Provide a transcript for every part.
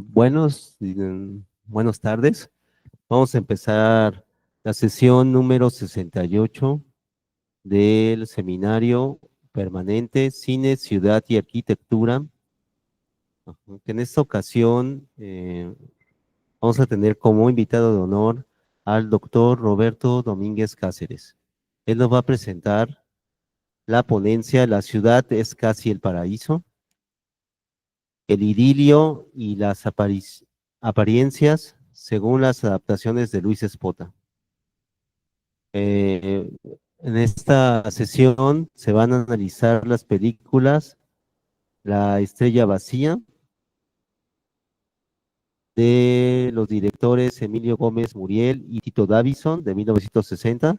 Buenas tardes. Vamos a empezar la sesión número 68 del seminario permanente Cine, Ciudad y Arquitectura. Que en esta ocasión vamos a tener como invitado de honor al doctor Roberto Domínguez Cáceres. Él nos va a presentar la ponencia La ciudad es casi el paraíso, el idilio y las apariencias según las adaptaciones de Luis Espota. Eh, en esta sesión se van a analizar las películas La estrella vacía de los directores Emilio Gómez Muriel y Tito Davison de 1960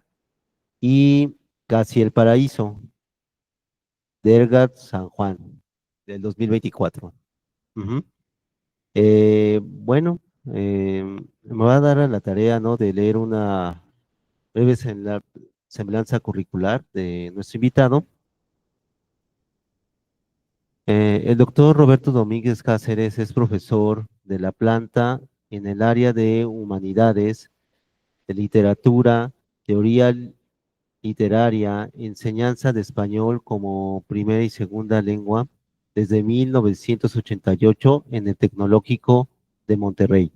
y Casi el paraíso de Edgar San Juan del 2024. Ujú. Bueno, me va a dar a la tarea, ¿no?, de leer una breve semblanza curricular de nuestro invitado. El doctor Roberto Domínguez Cáceres es profesor de la planta en el área de humanidades, de literatura, teoría literaria, enseñanza de español como primera y segunda lengua desde 1988 en el Tecnológico de Monterrey.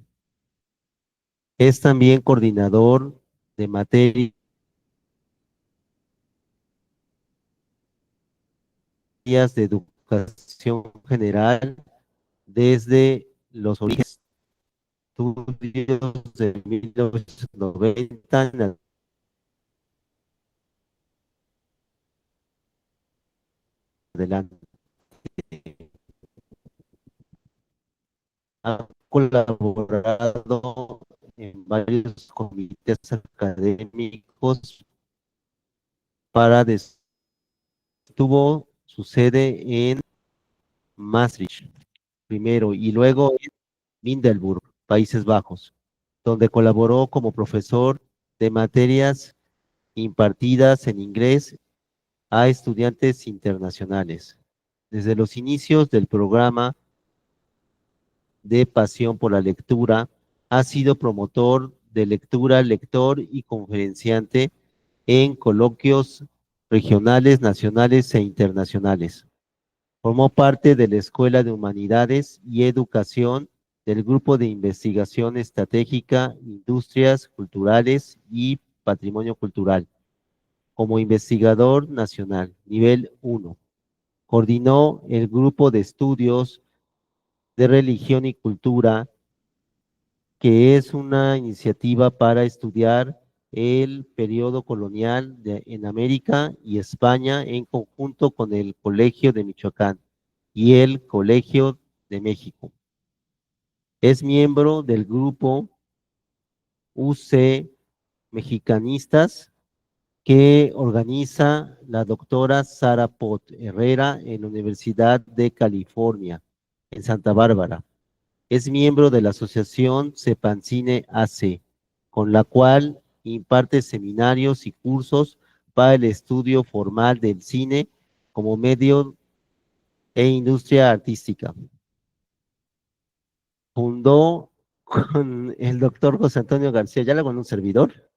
Es también coordinador de materias de educación general desde los orígenes, estudios de 1990 en adelante. Ha colaborado en varios comités académicos para tuvo su sede en Maastricht primero y luego en Middelburg, Países Bajos, donde colaboró como profesor de materias impartidas en inglés a estudiantes internacionales. Desde los inicios del programa de Pasión por la Lectura, ha sido promotor de lectura, lector y conferenciante en coloquios regionales, nacionales e internacionales. Formó parte de la Escuela de Humanidades y Educación del Grupo de Investigación Estratégica, Industrias Culturales y Patrimonio Cultural, como investigador nacional, nivel 1. Coordinó el Grupo de Estudios de Religión y Cultura, que es una iniciativa para estudiar el periodo colonial en América y España en conjunto con el Colegio de Michoacán y el Colegio de México. Es miembro del grupo UC Mexicanistas que organiza la doctora Sara Pot Herrera en la Universidad de California, en Santa Bárbara. Es miembro de la asociación Cepancine AC, con la cual imparte seminarios y cursos para el estudio formal del cine como medio e industria artística. Fundó con el doctor José Antonio García Ayala, con un servidor.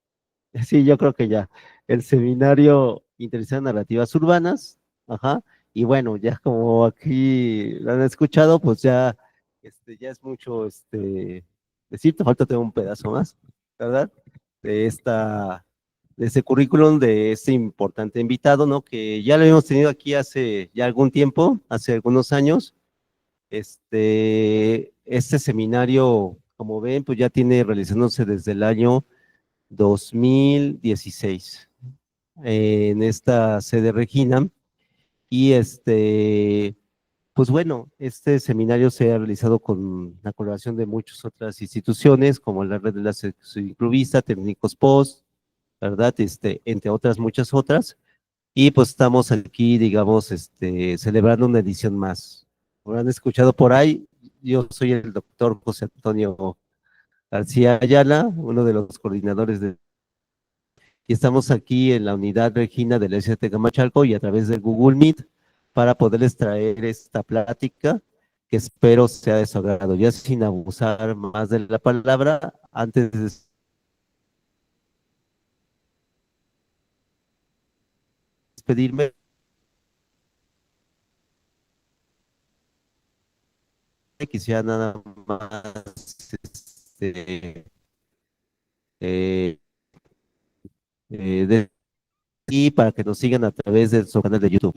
Sí, yo creo que ya. El seminario Interesantes Narrativas Urbanas. Ajá. Y bueno, ya como aquí lo han escuchado, pues ya, ya es mucho decir, te falta tener un pedazo más, ¿verdad? De de ese currículum de este importante invitado, ¿no? Que ya lo hemos tenido aquí hace ya algún tiempo, hace algunos años. Este seminario, como ven, pues ya tiene realizándose desde el año 2016 en esta sede Regina. Y pues bueno, este seminario se ha realizado con la colaboración de muchas otras instituciones, como la Red de la Ciclovista, Técnicos Post, ¿verdad? Entre otras, muchas otras. Y pues estamos aquí, digamos, celebrando una edición más. Como han escuchado por ahí, yo soy el doctor José Antonio García Ayala, uno de los coordinadores y estamos aquí en la unidad Regina del ST Gamachalco y a través de Google Meet para poderles traer esta plática que espero sea de su agrado. Ya sin abusar más de la palabra, antes de despedirme, quisiera nada más eh, de y para que nos sigan a través de su canal de YouTube.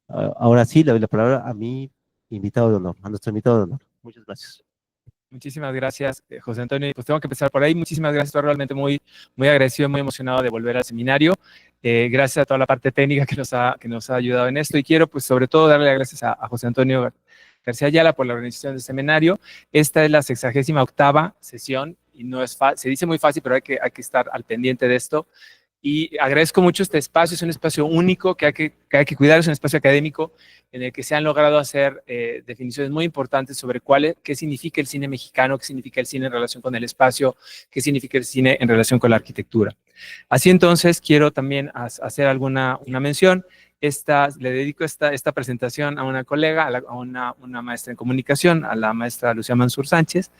Ahora sí, le doy la palabra a mi invitado de honor, a nuestro invitado de honor. Muchas gracias. Muchísimas gracias, José Antonio. Pues tengo que empezar por ahí. Muchísimas gracias. Estoy realmente muy, muy agradecido, muy emocionado de volver al seminario. Gracias a toda la parte técnica que nos ha ayudado en esto. Y quiero, pues, sobre todo, darle las gracias a José Antonio García Ayala por la organización del seminario. Esta es la 68ª sesión y no es fácil. Se dice muy fácil, pero hay que estar al pendiente de esto. Y agradezco mucho este espacio, es un espacio único que hay que cuidar, es un espacio académico en el que se han logrado hacer definiciones muy importantes sobre qué significa el cine mexicano, qué significa el cine en relación con el espacio, qué significa el cine en relación con la arquitectura. Así entonces, quiero también hacer una mención. Le dedico esta presentación a una colega, a una maestra en comunicación, a la maestra Lucía Mansur Sánchez,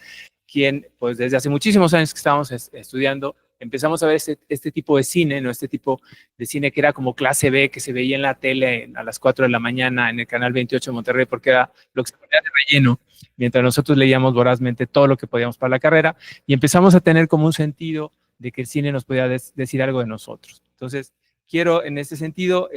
quien, pues desde hace muchísimos años que estábamos estudiando, empezamos a ver este tipo de cine, ¿no? Este tipo de cine que era como clase B, que se veía en la tele a las 4 de la mañana en el canal 28 de Monterrey, porque era lo que se ponía de relleno, mientras nosotros leíamos vorazmente todo lo que podíamos para la carrera, y empezamos a tener como un sentido de que el cine nos podía decir algo de nosotros. Entonces, quiero en este sentido,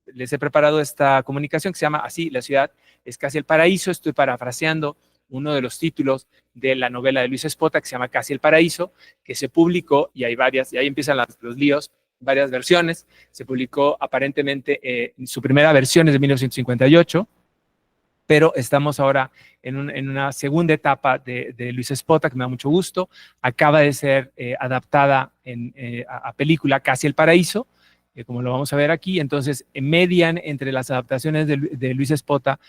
les he preparado esta comunicación que se llama así, La ciudad es casi el paraíso. Estoy parafraseando uno de los títulos de la novela de Luis Espota, que se llama Casi el paraíso, que se publicó, y hay varias, y ahí empiezan los líos, varias versiones. Se publicó aparentemente, su primera versión es de 1958, pero estamos ahora en una segunda etapa de Luis Espota, que me da mucho gusto. Acaba de ser adaptada a película Casi el paraíso, como lo vamos a ver aquí. Entonces, median entre las adaptaciones de Luis Espota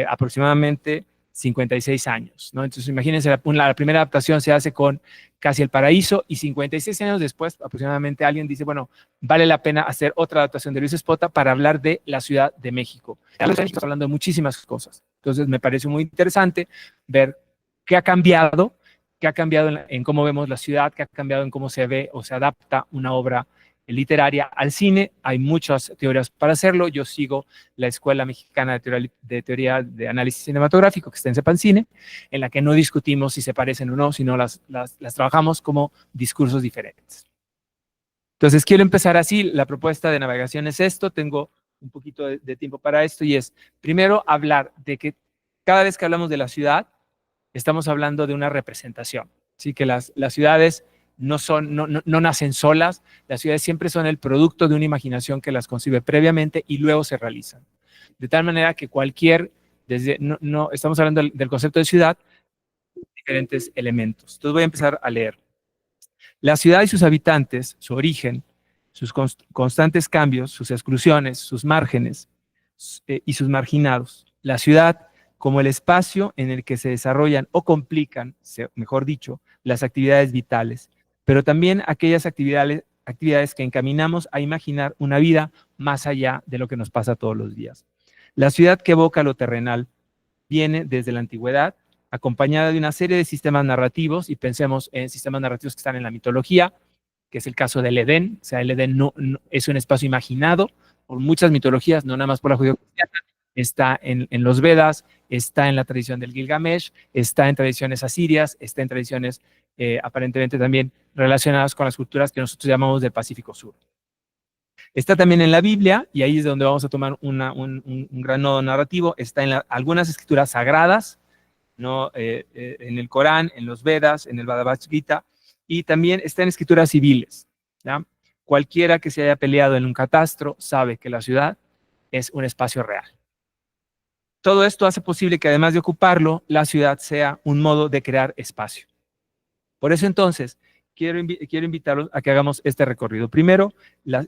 aproximadamente 56 años, ¿no? Entonces, imagínense, la primera adaptación se hace con Casi el paraíso y 56 años después, aproximadamente, alguien dice, bueno, vale la pena hacer otra adaptación de Luis Espota para hablar de la Ciudad de México. Estamos hablando de muchísimas cosas. Entonces, me parece muy interesante ver qué ha cambiado en cómo vemos la ciudad, qué ha cambiado en cómo se ve o se adapta una obra literaria al cine. Hay muchas teorías para hacerlo. Yo sigo la Escuela Mexicana de Teoría de Análisis Cinematográfico, que está en Sepancine, en la que no discutimos si se parecen o no, sino las trabajamos como discursos diferentes. Entonces, quiero empezar así. La propuesta de navegación es esto. Tengo un poquito de tiempo para esto, y es, primero, hablar de que cada vez que hablamos de la ciudad, estamos hablando de una representación. ¿Sí? Que las ciudades no nacen solas. Las ciudades siempre son el producto de una imaginación que las concibe previamente y luego se realizan. De tal manera que estamos hablando del concepto de ciudad, diferentes elementos. Entonces voy a empezar a leer. La ciudad y sus habitantes, su origen, sus constantes cambios, sus exclusiones, sus márgenes y sus marginados. La ciudad como el espacio en el que se desarrollan o complican, mejor dicho, las actividades vitales, pero también aquellas actividades que encaminamos a imaginar una vida más allá de lo que nos pasa todos los días. La ciudad que evoca lo terrenal viene desde la antigüedad, acompañada de una serie de sistemas narrativos, y pensemos en sistemas narrativos que están en la mitología, que es el caso del Edén. O sea, el Edén no es un espacio imaginado por muchas mitologías, no nada más por la judío-cristiana. Está en los Vedas, está en la tradición del Gilgamesh, está en tradiciones asirias, está en tradiciones aparentemente también relacionadas con las culturas que nosotros llamamos del Pacífico Sur. Está también en la Biblia, y ahí es donde vamos a tomar un gran nodo narrativo. Está en algunas escrituras sagradas, ¿no? En el Corán, en los Vedas, en el Bhagavad Gita, y también está en escrituras civiles, ¿ya? Cualquiera que se haya peleado en un catastro sabe que la ciudad es un espacio real. Todo esto hace posible que, además de ocuparlo, la ciudad sea un modo de crear espacio. Por eso, entonces, quiero invitarlos a que hagamos este recorrido. Primero,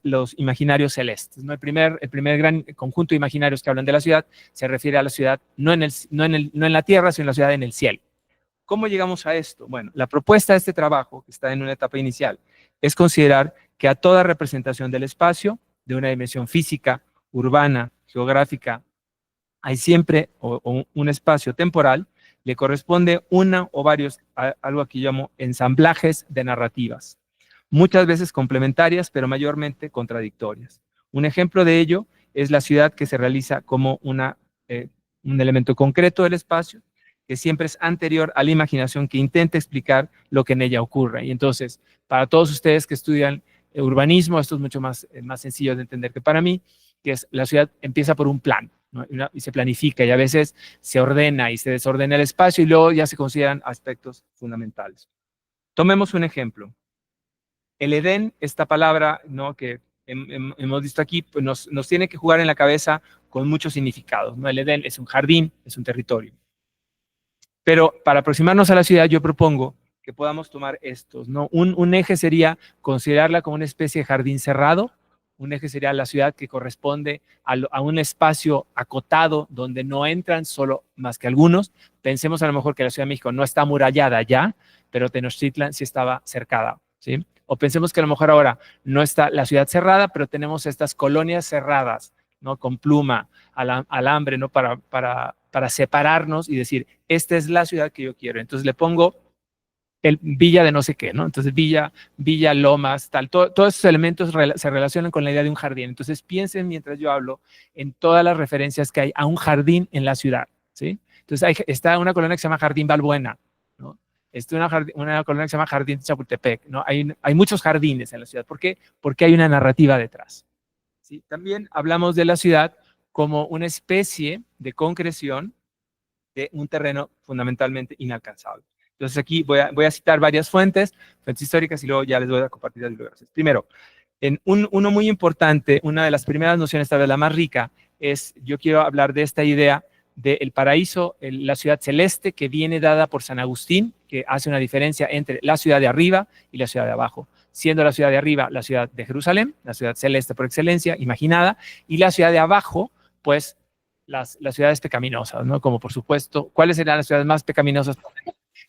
los imaginarios celestes, ¿no? El primer gran conjunto de imaginarios que hablan de la ciudad se refiere a la ciudad no en la tierra, sino en la ciudad en el cielo. ¿Cómo llegamos a esto? Bueno, la propuesta de este trabajo, que está en una etapa inicial, es considerar que a toda representación del espacio, de una dimensión física, urbana, geográfica, hay siempre un espacio temporal, le corresponde una o varios, algo que llamo ensamblajes de narrativas, muchas veces complementarias, pero mayormente contradictorias. Un ejemplo de ello es la ciudad, que se realiza como un elemento concreto del espacio, que siempre es anterior a la imaginación que intenta explicar lo que en ella ocurre. Y entonces, para todos ustedes que estudian urbanismo, esto es mucho más sencillo de entender que para mí, que es la ciudad empieza por un plan, ¿no? Y se planifica, y a veces se ordena y se desordena el espacio, y luego ya se consideran aspectos fundamentales. Tomemos un ejemplo. El Edén, esta palabra, ¿no?, que hemos visto aquí, pues nos tiene que jugar en la cabeza con muchos significados, ¿no? El Edén es un jardín, es un territorio. Pero para aproximarnos a la ciudad, yo propongo que podamos tomar estos, ¿no? Un eje sería considerarla como una especie de jardín cerrado. Un eje sería la ciudad, que corresponde a un espacio acotado donde no entran solo más que algunos. Pensemos a lo mejor que la Ciudad de México no está amurallada ya, pero Tenochtitlan sí estaba cercada, ¿sí? O pensemos que a lo mejor ahora no está la ciudad cerrada, pero tenemos estas colonias cerradas, ¿no? Con pluma, alambre, ¿no? Para separarnos y decir, esta es la ciudad que yo quiero. Entonces le pongo el Villa de no sé qué, ¿no? Entonces Villa Lomas, tal, todos esos elementos se relacionan con la idea de un jardín. Entonces piensen, mientras yo hablo, en todas las referencias que hay a un jardín en la ciudad, ¿sí? Entonces está una colonia que se llama Jardín Balbuena, ¿no? Está una colonia que se llama Jardín Chapultepec, ¿no? Hay muchos jardines en la ciudad. ¿Por qué? Porque hay una narrativa detrás, ¿sí? También hablamos de la ciudad como una especie de concreción de un terreno fundamentalmente inalcanzable. Entonces aquí voy a citar varias fuentes históricas, y luego ya les voy a compartir las bibliografías. Primero, uno muy importante, una de las primeras nociones, tal vez la más rica, es, yo quiero hablar de esta idea del paraíso, la ciudad celeste, que viene dada por San Agustín, que hace una diferencia entre la ciudad de arriba y la ciudad de abajo, siendo la ciudad de arriba la ciudad de Jerusalén, la ciudad celeste por excelencia, imaginada, y la ciudad de abajo, pues, las ciudades pecaminosas, ¿no? Como, por supuesto, ¿cuáles serán las ciudades más pecaminosas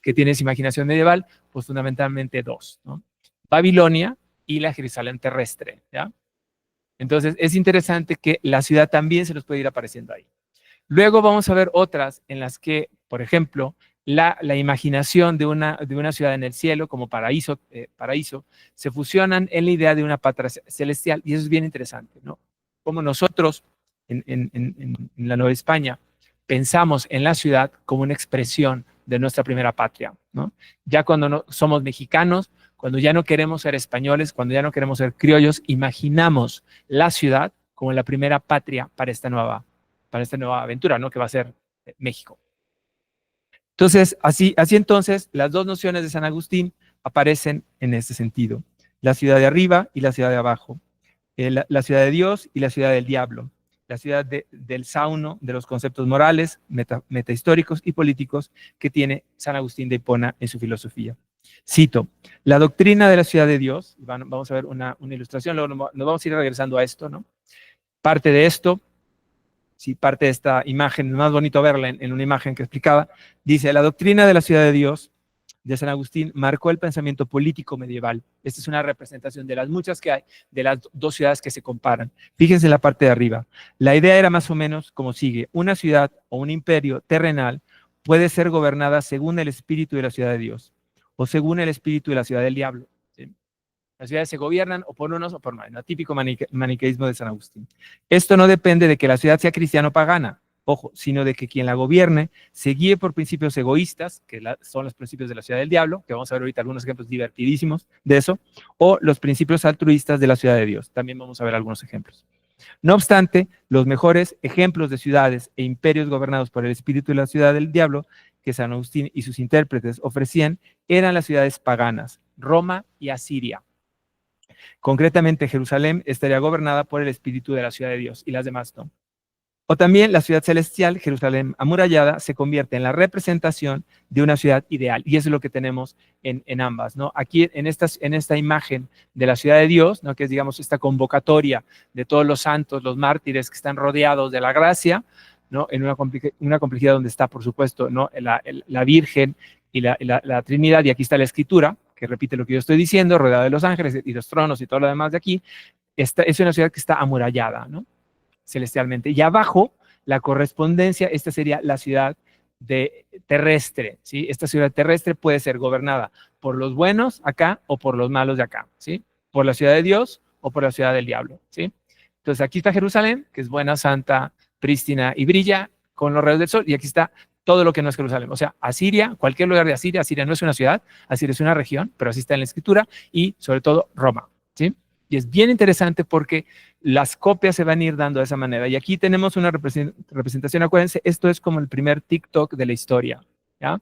que tienes imaginación medieval? Pues fundamentalmente dos, ¿no? Babilonia y la Jerusalén terrestre, ¿ya? Entonces es interesante que la ciudad también se nos puede ir apareciendo ahí. Luego vamos a ver otras en las que, por ejemplo, la imaginación de una ciudad en el cielo como paraíso, se fusionan en la idea de una patria celestial, y eso es bien interesante, ¿no? Como nosotros en la Nueva España pensamos en la ciudad como una expresión de nuestra primera patria, ¿no? Ya cuando no somos mexicanos, cuando ya no queremos ser españoles, cuando ya no queremos ser criollos, imaginamos la ciudad como la primera patria para esta nueva aventura, ¿no?, que va a ser México. Entonces, así entonces, las dos nociones de San Agustín aparecen en este sentido: la ciudad de arriba y la ciudad de abajo, la ciudad de Dios y la ciudad del diablo, la ciudad del sauno de los conceptos morales, metahistóricos y políticos que tiene San Agustín de Hipona en su filosofía. Cito: la doctrina de la ciudad de Dios. Vamos a ver una ilustración, luego nos vamos a ir regresando a esto, ¿no? Parte de esto, sí, parte de esta imagen, es más bonito verla en una imagen que explicaba, dice: la doctrina de la ciudad de Dios de San Agustín marcó el pensamiento político medieval. Esta es una representación de las muchas que hay, de las dos ciudades que se comparan. Fíjense en la parte de arriba. La idea era más o menos como sigue: una ciudad o un imperio terrenal puede ser gobernada según el espíritu de la ciudad de Dios o según el espíritu de la ciudad del diablo, ¿sí? Las ciudades se gobiernan o por unos o por no, el típico maniqueísmo de San Agustín. Esto no depende de que la ciudad sea cristiana o pagana, ojo, sino de que quien la gobierne se guíe por principios egoístas, que son los principios de la ciudad del diablo, que vamos a ver ahorita algunos ejemplos divertidísimos de eso, o los principios altruistas de la ciudad de Dios. También vamos a ver algunos ejemplos. No obstante, los mejores ejemplos de ciudades e imperios gobernados por el espíritu de la ciudad del diablo que San Agustín y sus intérpretes ofrecían eran las ciudades paganas, Roma y Asiria. Concretamente, Jerusalén estaría gobernada por el espíritu de la ciudad de Dios y las demás no. O también la ciudad celestial, Jerusalén amurallada, se convierte en la representación de una ciudad ideal. Y eso es lo que tenemos en ambas, ¿no? Aquí en esta imagen de la ciudad de Dios, ¿no? Que es, digamos, esta convocatoria de todos los santos, los mártires que están rodeados de la gracia, ¿no? En una complejidad donde está, por supuesto, ¿no? La Virgen y la Trinidad, y aquí está la Escritura, que repite lo que yo estoy diciendo, rodeada de los ángeles y los tronos y todo lo demás de aquí. Esta es una ciudad que está amurallada, ¿no? Celestialmente. Y abajo, la correspondencia, esta sería la ciudad terrestre, ¿sí? Esta ciudad terrestre puede ser gobernada por los buenos acá o por los malos de acá, ¿sí? Por la ciudad de Dios o por la ciudad del diablo, ¿sí? Entonces aquí está Jerusalén, que es buena, santa, prístina y brilla con los rayos del sol, y aquí está todo lo que no es Jerusalén. O sea, Asiria, cualquier lugar de Asiria, Asiria no es una ciudad, Asiria es una región, pero así está en la Escritura, y sobre todo Roma, ¿sí? Y es bien interesante porque las copias se van a ir dando de esa manera. Y aquí tenemos una representación, acuérdense, esto es como el primer TikTok de la historia, ¿ya?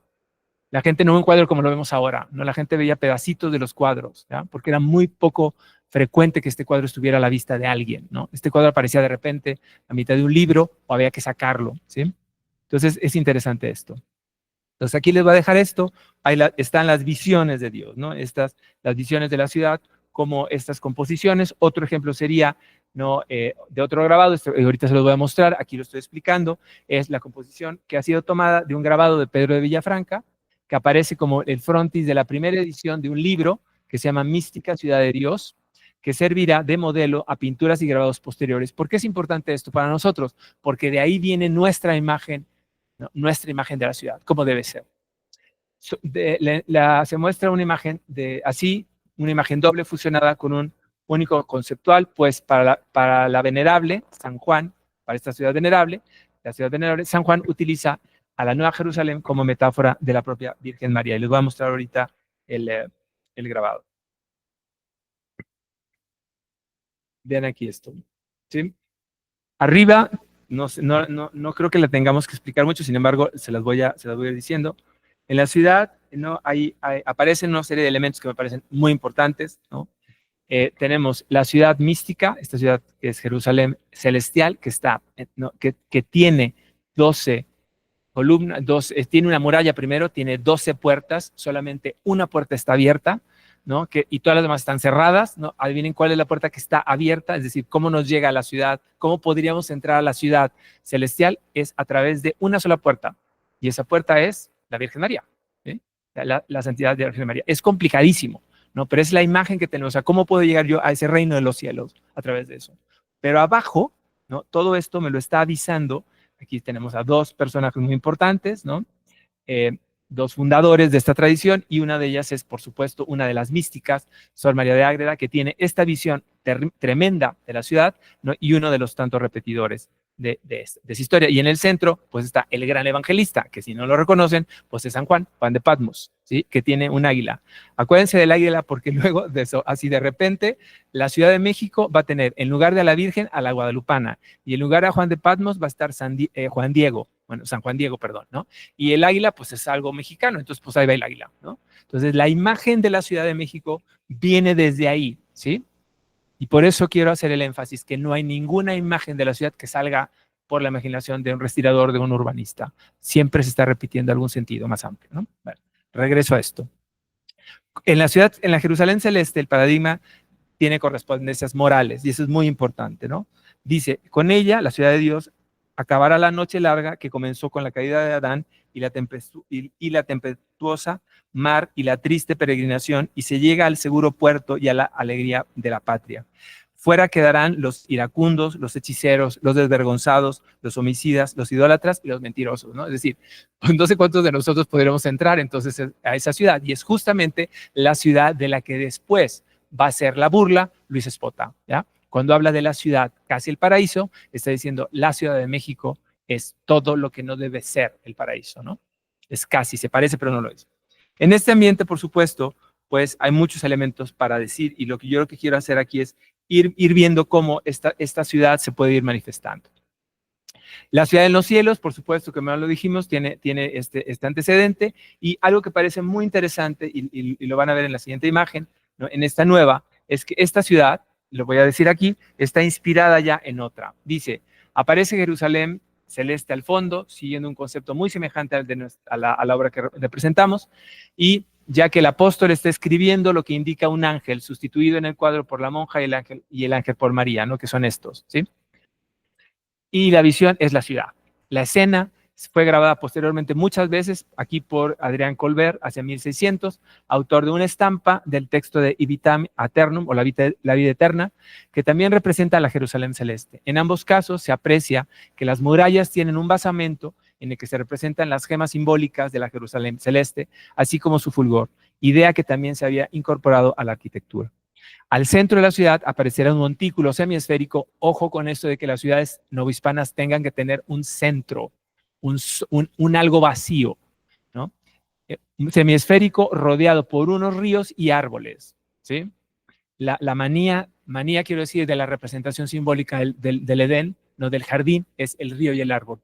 La gente no ve un cuadro como lo vemos ahora, ¿no? La gente veía pedacitos de los cuadros, ¿ya? Porque era muy poco frecuente que este cuadro estuviera a la vista de alguien, ¿no? Este cuadro aparecía de repente a mitad de un libro o había que sacarlo, ¿sí? Entonces es interesante esto. Entonces aquí les voy a dejar esto, ahí están las visiones de Dios, ¿no? Las visiones de la ciudad, como estas composiciones. Otro ejemplo sería, ¿no? De otro grabado, ahorita se los voy a mostrar, aquí lo estoy explicando, es la composición que ha sido tomada de un grabado de Pedro de Villafranca, que aparece como el frontis de la primera edición de un libro que se llama Mística Ciudad de Dios, que servirá de modelo a pinturas y grabados posteriores. ¿Por qué es importante esto para nosotros? Porque de ahí viene nuestra imagen, ¿no? Nuestra imagen de la ciudad, como debe ser. Se muestra una imagen así, una imagen doble fusionada con un único conceptual, pues para la venerable, San Juan, para esta ciudad venerable, la ciudad venerable, San Juan utiliza a la Nueva Jerusalén como metáfora de la propia Virgen María. Y les voy a mostrar ahorita el grabado. Vean aquí esto, ¿sí? Arriba, no creo que la tengamos que explicar mucho, sin embargo, se las voy a ir diciendo. En la ciudad, ¿no? Aparecen una serie de elementos que me parecen muy importantes, ¿no? Tenemos la ciudad mística, esta ciudad que es Jerusalén celestial, que está, ¿no? que tiene 12 columnas, tiene una muralla primero, tiene 12 puertas, solamente una puerta está abierta, ¿no? Y todas las demás están cerradas, ¿no? Adivinen cuál es la puerta que está abierta, es decir, cómo nos llega a la ciudad, cómo podríamos entrar a la ciudad celestial, es a través de una sola puerta, y esa puerta es la Virgen María, ¿sí? La santidad de la Virgen María. Es complicadísimo, ¿no? Pero es la imagen que tenemos, o sea, ¿cómo puedo llegar yo a ese reino de los cielos a través de eso? Pero abajo, ¿no? Todo esto me lo está avisando. Aquí tenemos a dos personajes muy importantes, ¿no? Dos fundadores de esta tradición, y una de ellas es, por supuesto, una de las místicas, Sor María de Ágreda, que tiene esta visión tremenda de la ciudad, ¿no? Y uno de los tantos repetidores de esa historia. Y en el centro, pues está el gran evangelista, que si no lo reconocen, pues es San Juan, Juan de Patmos, ¿sí? Que tiene un águila. Acuérdense del águila porque luego de eso, así de repente, la Ciudad de México va a tener, en lugar de a la Virgen, a la Guadalupana, y en lugar a Juan de Patmos va a estar San Juan Diego, perdón, ¿no? Y el águila, pues es algo mexicano, entonces pues ahí va el águila, ¿no? Entonces la imagen de la Ciudad de México viene desde ahí, ¿sí? Y por eso quiero hacer el énfasis que no hay ninguna imagen de la ciudad que salga por la imaginación de un respirador, de un urbanista. Siempre se está repitiendo algún sentido más amplio, ¿no? Bueno, regreso a esto. En la Jerusalén celeste, el paradigma tiene correspondencias morales, y eso es muy importante, ¿no? Dice, con ella, la ciudad de Dios, acabará la noche larga que comenzó con la caída de Adán y la tempestuosa mar y la triste peregrinación, y se llega al seguro puerto y a la alegría de la patria. Fuera quedarán los iracundos, los hechiceros, los desvergonzados, los homicidas, los idólatras y los mentirosos, ¿no? Es decir, no sé cuántos de nosotros podremos entrar entonces a esa ciudad, y es justamente la ciudad de la que después va a ser la burla Luis Espota, ¿ya? Cuando habla de la ciudad, casi el paraíso, está diciendo la Ciudad de México es todo lo que no debe ser el paraíso, ¿no? Es casi, se parece, pero no lo es. En este ambiente, por supuesto, pues hay muchos elementos para decir, y lo que yo quiero hacer aquí es ir viendo cómo esta ciudad se puede ir manifestando. La ciudad en los cielos, por supuesto, que más lo dijimos, tiene este antecedente, y algo que parece muy interesante, y lo van a ver en la siguiente imagen, ¿no? En esta nueva, es que esta ciudad, lo voy a decir aquí, está inspirada ya en otra. Dice, aparece Jerusalén celeste al fondo, siguiendo un concepto muy semejante a la obra que representamos, y ya que el apóstol está escribiendo lo que indica un ángel, sustituido en el cuadro por la monja y el ángel por María, ¿no? Que son estos, ¿sí? Y la visión es la ciudad. La escena fue grabada posteriormente muchas veces, aquí por Adrián Colbert, hacia 1600, autor de una estampa del texto de Vitam Aeternum, o la vida eterna, que también representa la Jerusalén celeste. En ambos casos se aprecia que las murallas tienen un basamento en el que se representan las gemas simbólicas de la Jerusalén celeste, así como su fulgor, idea que también se había incorporado a la arquitectura. Al centro de la ciudad aparecerá un montículo semiesférico. Ojo con esto de que las ciudades novohispanas tengan que tener un centro, un algo vacío, ¿no? Un semiesférico rodeado por unos ríos y árboles, ¿sí? La manía quiero decir, de la representación simbólica del Edén, no del jardín, es el río y el árbol.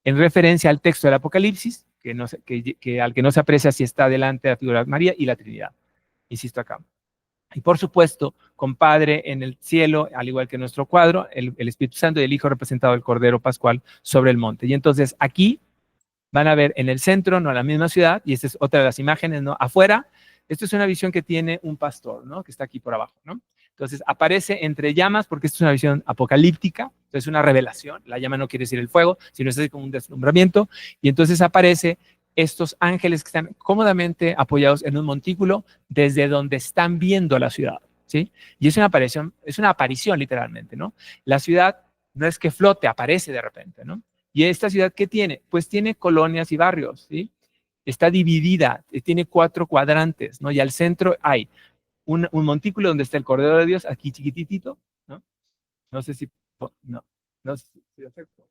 En referencia al texto del Apocalipsis, al que no se aprecia si está delante de la figura de María y la Trinidad. Insisto acá. Y por supuesto, compadre en el cielo, al igual que nuestro cuadro, el Espíritu Santo y el Hijo representado el Cordero Pascual sobre el monte. Y entonces aquí van a ver en el centro, no la misma ciudad, y esta es otra de las imágenes, ¿no? Afuera, esto es una visión que tiene un pastor, ¿no? Que está aquí por abajo, ¿no? Entonces aparece entre llamas, porque esto es una visión apocalíptica, es una revelación. La llama no quiere decir el fuego, sino es como un deslumbramiento, y entonces aparece estos ángeles que están cómodamente apoyados en un montículo desde donde están viendo la ciudad, ¿sí? Y es una aparición literalmente, ¿no? La ciudad no es que flote, aparece de repente, ¿no? ¿Y esta ciudad qué tiene? Pues tiene colonias y barrios, ¿sí? Está dividida, tiene 4 cuadrantes, ¿no? Y al centro hay un montículo donde está el Cordero de Dios, aquí chiquititito, ¿no? No sé si, no sé si acerco.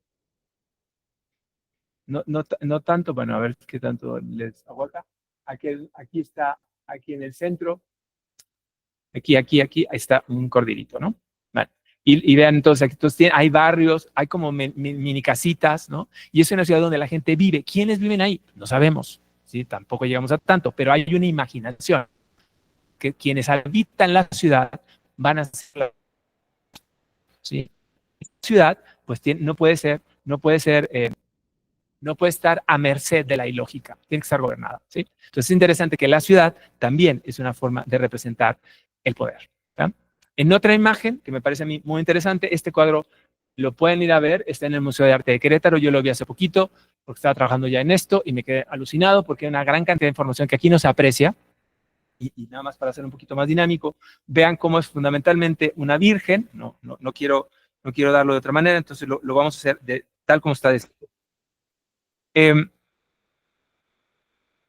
No tanto, bueno, a ver qué tanto les aguanta. Aquí está, aquí en el centro, aquí está un corderito, ¿no? Vale. Y vean entonces, aquí hay barrios, hay como mini casitas, ¿no? Y es una ciudad donde la gente vive. ¿Quiénes viven ahí? No sabemos, ¿sí? Tampoco llegamos a tanto, pero hay una imaginación que quienes habitan la ciudad van a ser, ¿sí? La ciudad, pues no puede estar a merced de la ilógica, tiene que estar gobernada, ¿sí? Entonces es interesante que la ciudad también es una forma de representar el poder, ¿sí? En otra imagen, que me parece a mí muy interesante, este cuadro lo pueden ir a ver, está en el Museo de Arte de Querétaro, yo lo vi hace poquito, porque estaba trabajando ya en esto, y me quedé alucinado, porque hay una gran cantidad de información que aquí no se aprecia, y nada más para hacer un poquito más dinámico, vean cómo es fundamentalmente una virgen, no quiero darlo de otra manera, entonces lo vamos a hacer tal como está descrito.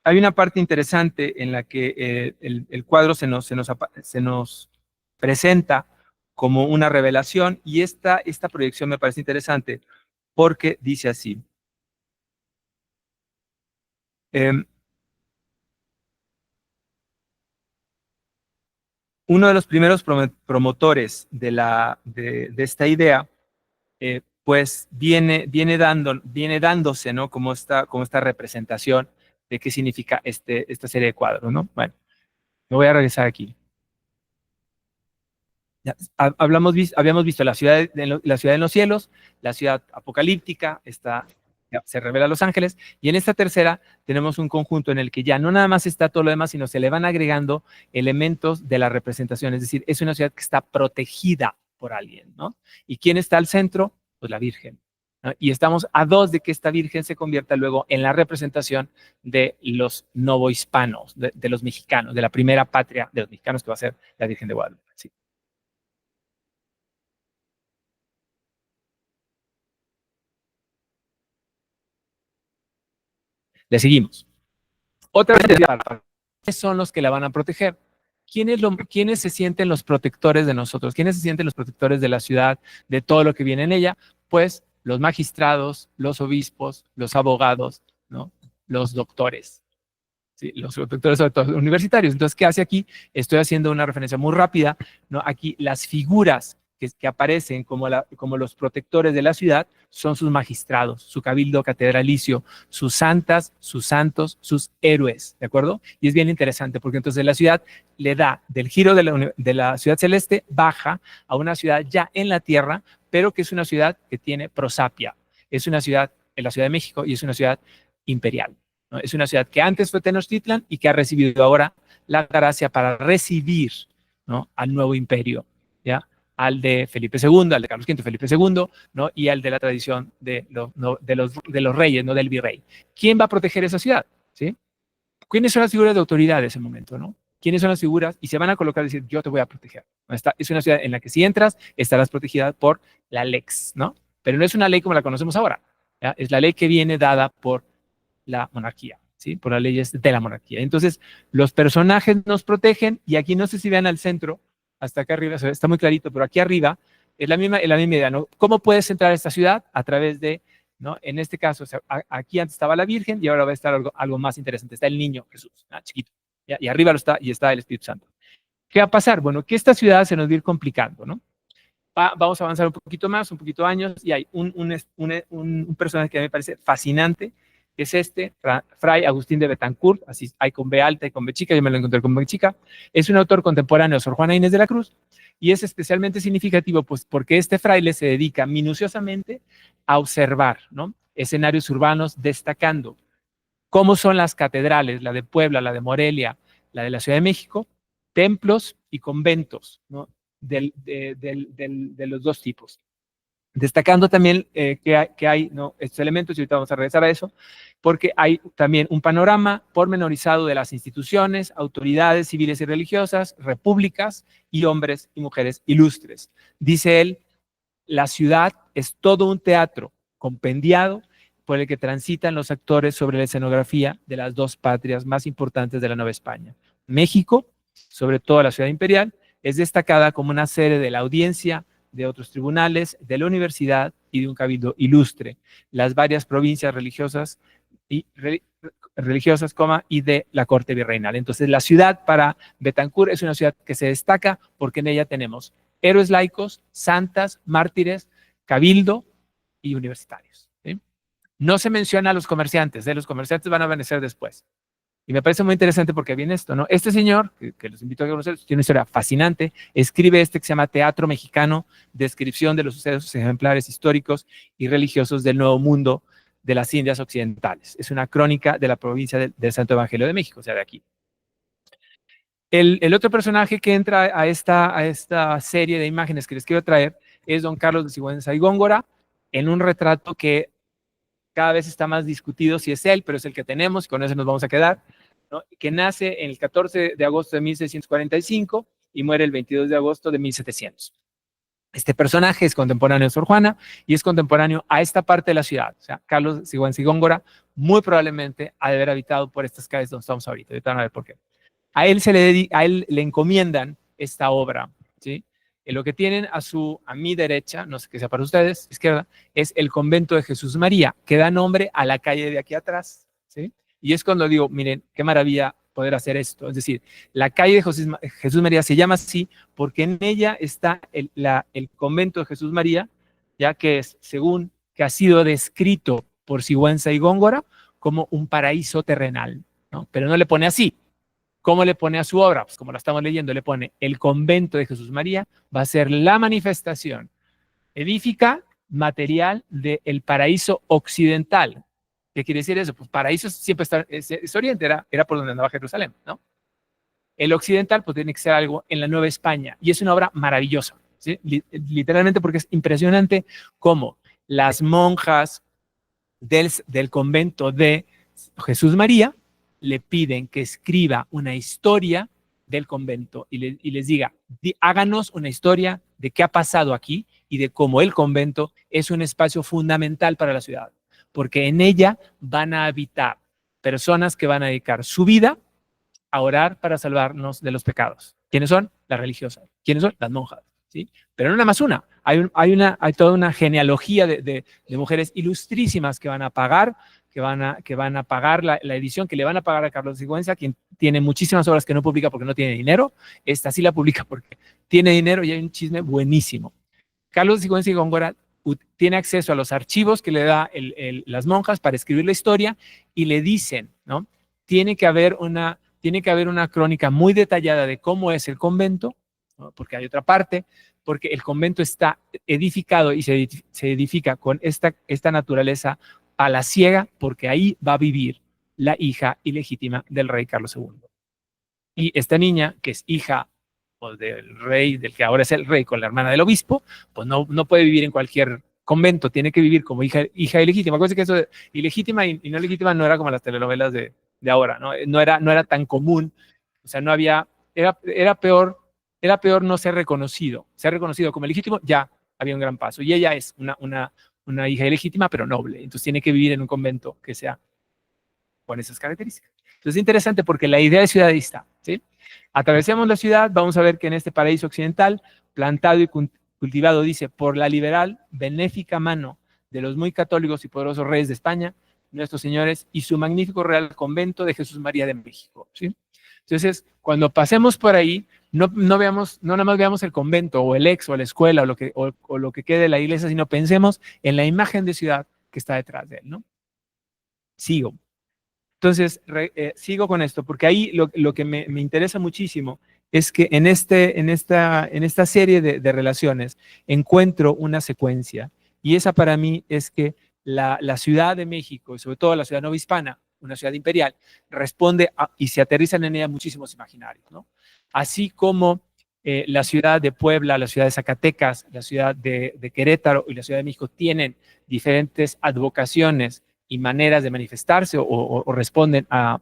Hay una parte interesante en la que el cuadro se nos presenta como una revelación, y esta proyección me parece interesante porque dice así. Uno de los primeros promotores de esta idea, pues viene dándose, ¿no? Como esta representación de qué significa esta serie de cuadros, ¿no? Bueno, me voy a regresar aquí. Ya, habíamos visto la ciudad en los cielos, la ciudad apocalíptica, se revela Los Ángeles, y en esta tercera tenemos un conjunto en el que ya no nada más está todo lo demás, sino se le van agregando elementos de la representación, es decir, es una ciudad que está protegida por alguien, ¿no? ¿Y quién está al centro? Pues la Virgen, ¿no? Y estamos a 2 de que esta Virgen se convierta luego en la representación de los novohispanos, de los mexicanos, de la primera patria de los mexicanos, que va a ser la Virgen de Guadalupe, ¿sí? Le seguimos. Otra vez, ¿quiénes son los que la van a proteger? ¿Quiénes se sienten los protectores de nosotros? ¿Quiénes se sienten los protectores de la ciudad, de todo lo que viene en ella? Pues los magistrados, los obispos, los abogados, ¿no? Los doctores, ¿sí? Los doctores sobre todo universitarios. Entonces, ¿qué hace aquí? Estoy haciendo una referencia muy rápida, ¿no? Aquí las figuras que aparecen como los protectores de la ciudad son sus magistrados, su cabildo catedralicio, sus santas, sus santos, sus héroes, ¿de acuerdo? Y es bien interesante porque entonces la ciudad le da del giro de la ciudad celeste, baja a una ciudad ya en la tierra, pero que es una ciudad que tiene prosapia. Es una ciudad en la Ciudad de México y es una ciudad imperial, ¿no? Es una ciudad que antes fue Tenochtitlan y que ha recibido ahora la gracia para recibir, ¿no?, al nuevo imperio, ¿ya? Al de Felipe II, al de Carlos V, Felipe II, ¿no?, y al de la tradición de los reyes, ¿no?, del virrey. ¿Quién va a proteger esa ciudad? ¿Sí? ¿Quiénes son las figuras de autoridad de ese momento, no? ¿Quiénes son las figuras? Y se van a colocar y decir, yo te voy a proteger. Es una ciudad en la que si entras, estarás protegida por la lex, ¿no? Pero no es una ley como la conocemos ahora, ¿ya? Es la ley que viene dada por la monarquía, ¿sí? Por las leyes de la monarquía. Entonces, los personajes nos protegen y aquí no sé si vean al centro, hasta acá arriba, está muy clarito, pero aquí arriba es la misma idea, ¿no? ¿Cómo puedes entrar a esta ciudad? A través de, ¿no? En este caso, o sea, aquí antes estaba la Virgen y ahora va a estar algo más interesante. Está el niño Jesús, ¿no?, chiquito. ¿Ya? Y arriba está el Espíritu Santo. ¿Qué va a pasar? Bueno, que esta ciudad se nos va a ir complicando, ¿no? Vamos a avanzar un poquito más, un poquito años, y hay un personaje que me parece fascinante, que es Fray Agustín de Betancourt, así hay con B alta y con B chica, yo me lo encontré con B chica. Es un autor contemporáneo de Sor Juana Inés de la Cruz, y es especialmente significativo pues porque este fraile se dedica minuciosamente a observar, ¿no?, escenarios urbanos, destacando cómo son las catedrales, la de Puebla, la de Morelia, la de la Ciudad de México, templos y conventos, ¿no?, de los dos tipos. Destacando también que hay, ¿no?, estos elementos, y ahorita vamos a regresar a eso, porque hay también un panorama pormenorizado de las instituciones, autoridades civiles y religiosas, repúblicas y hombres y mujeres ilustres. Dice él, la ciudad es todo un teatro compendiado por el que transitan los actores sobre la escenografía de las dos patrias más importantes de la Nueva España. México, sobre todo la ciudad imperial, es destacada como una sede de la audiencia, de otros tribunales, de la universidad y de un cabildo ilustre. Las varias provincias religiosas y de la corte virreinal. Entonces, la ciudad para Betancourt es una ciudad que se destaca porque en ella tenemos héroes laicos, santas, mártires, cabildo y universitarios, ¿sí? No se menciona a los comerciantes, los comerciantes van a aparecer después. Y me parece muy interesante porque viene esto, ¿no? Este señor, que los invito a conocer, tiene una historia fascinante, escribe que se llama Teatro Mexicano, descripción de los sucesos ejemplares históricos y religiosos del Nuevo Mundo de las Indias Occidentales. Es una crónica de la provincia del Santo Evangelio de México, o sea, de aquí. El otro personaje que entra a esta serie de imágenes que les quiero traer es don Carlos de Sigüenza y Góngora, en un retrato que cada vez está más discutido si es él, pero es el que tenemos y con ese nos vamos a quedar, ¿no?, que nace el 14 de agosto de 1645 y muere el 22 de agosto de 1700. Este personaje es contemporáneo de Sor Juana y es contemporáneo a esta parte de la ciudad. O sea, Carlos de Sigüenza y Góngora muy probablemente ha de haber habitado por estas calles donde estamos ahorita. Ahorita van a ver por qué. A él le encomiendan esta obra, ¿sí? Lo que tienen a mi derecha, no sé qué sea para ustedes, izquierda, es el convento de Jesús María, que da nombre a la calle de aquí atrás, ¿sí? Y es cuando digo, miren, qué maravilla poder hacer esto. Es decir, la calle de Jesús María se llama así porque en ella está el convento de Jesús María, ya que es, según que ha sido descrito por Sigüenza y Góngora, como un paraíso terrenal, ¿no? Pero no le pone así. ¿Cómo le pone a su obra? Pues como la estamos leyendo, le pone el convento de Jesús María, va a ser la manifestación edífica material del paraíso occidental. ¿Qué quiere decir eso? Pues paraíso siempre está, es oriente, era por donde andaba Jerusalén, ¿no? El occidental pues tiene que ser algo en la Nueva España y es una obra maravillosa, ¿sí? Literalmente porque es impresionante cómo las monjas del convento de Jesús María le piden que escriba una historia del convento y les diga, háganos una historia de qué ha pasado aquí y de cómo el convento es un espacio fundamental para la ciudad, porque en ella van a habitar personas que van a dedicar su vida a orar para salvarnos de los pecados. ¿Quiénes son? Las religiosas. ¿Quiénes son? Las monjas, ¿sí? Pero no nada más una. Hay toda una genealogía de mujeres ilustrísimas que van a pagar la edición, que le van a pagar a Carlos Sigüenza, quien tiene muchísimas obras que no publica porque no tiene dinero. Esta sí la publica porque tiene dinero y hay un chisme buenísimo. Carlos de Sigüenza y Góngora tiene acceso a los archivos que le da las monjas para escribir la historia y le dicen, ¿no? Tiene que haber una crónica muy detallada de cómo es el convento, ¿no? Porque hay otra parte, porque el convento está edificado y se edifica con esta naturaleza palaciega, porque ahí va a vivir la hija ilegítima del rey Carlos II. Y esta niña, que es hija pues, del rey, del que ahora es el rey, con la hermana del obispo, pues no puede vivir en cualquier convento, tiene que vivir como hija ilegítima. Acuérdense que eso de ilegítima y no legítima no era como las telenovelas de ahora, ¿no? No era tan común, o sea, no había, era peor no ser reconocido. Ser reconocido como legítimo ya había un gran paso. Y ella es una hija ilegítima, pero noble. Entonces tiene que vivir en un convento que sea con esas características. Entonces es interesante porque la idea de ciudad ahí está, ¿sí? Atravesemos la ciudad, vamos a ver que en este paraíso occidental, plantado y cultivado, dice, por la liberal, benéfica mano de los muy católicos y poderosos reyes de España, nuestros señores, y su magnífico real convento de Jesús María de México, ¿sí? Entonces, cuando pasemos por ahí, no nada más veamos el convento o el ex o la escuela o lo que quede de la iglesia, sino pensemos en la imagen de ciudad que está detrás de él, ¿no? Sigo. Entonces, sigo con esto, porque ahí lo que me interesa muchísimo es que en esta serie de relaciones encuentro una secuencia, y esa para mí es que la Ciudad de México, y sobre todo la ciudad novohispana, una ciudad imperial, responde y se aterrizan en ella muchísimos imaginarios, ¿no? Así como la ciudad de Puebla, la ciudad de Zacatecas, la ciudad de Querétaro y la Ciudad de México tienen diferentes advocaciones y maneras de manifestarse o responden a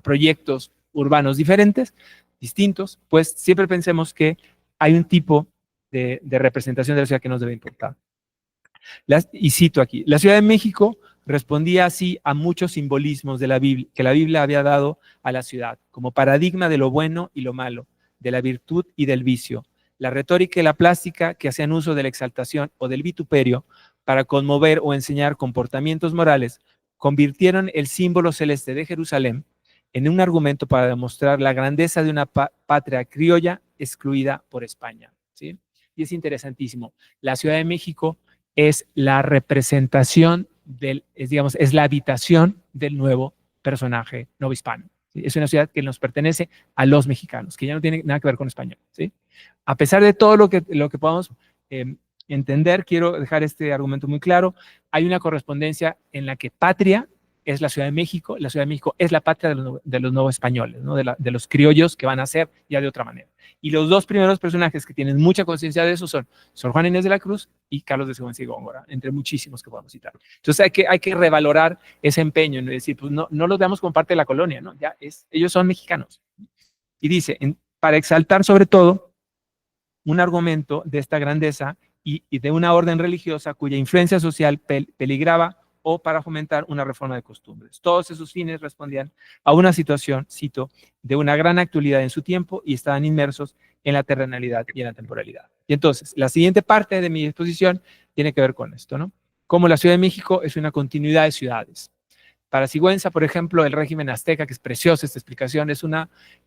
proyectos urbanos diferentes, distintos, pues siempre pensemos que hay un tipo de representación de la ciudad que nos debe importar. Y cito aquí, la Ciudad de México respondía así a muchos simbolismos de la Biblia, que la Biblia había dado a la ciudad, como paradigma de lo bueno y lo malo, de la virtud y del vicio, la retórica y la plástica que hacían uso de la exaltación o del vituperio para conmover o enseñar comportamientos morales, convirtieron el símbolo celeste de Jerusalén en un argumento para demostrar la grandeza de una patria criolla excluida por España, ¿sí? Y es interesantísimo. La Ciudad de México es la representación es la habitación del nuevo personaje novohispano. ¿Sí? Es una ciudad que nos pertenece a los mexicanos, que ya no tiene nada que ver con español, ¿sí? A pesar de todo lo que podamos entender, quiero dejar este argumento muy claro. Hay una correspondencia en la que patria es la Ciudad de México es la patria de los nuevos españoles, ¿no? de los criollos que van a ser ya de otra manera. Y los dos primeros personajes que tienen mucha conciencia de eso son Sor Juana Inés de la Cruz y Carlos de Sigüenza y Góngora, entre muchísimos que podemos citar. Entonces hay que revalorar ese empeño, ¿no? Es decir, pues no los veamos como parte de la colonia, ¿no? Ellos son mexicanos. Y dice, para exaltar sobre todo un argumento de esta grandeza y de una orden religiosa cuya influencia social peligraba o para fomentar una reforma de costumbres. Todos esos fines respondían a una situación, cito, de una gran actualidad en su tiempo y estaban inmersos en la terrenalidad y en la temporalidad. Y entonces, la siguiente parte de mi exposición tiene que ver con esto, ¿no? Cómo la Ciudad de México es una continuidad de ciudades. Para Sigüenza, por ejemplo, el régimen azteca, que es preciosa esta explicación,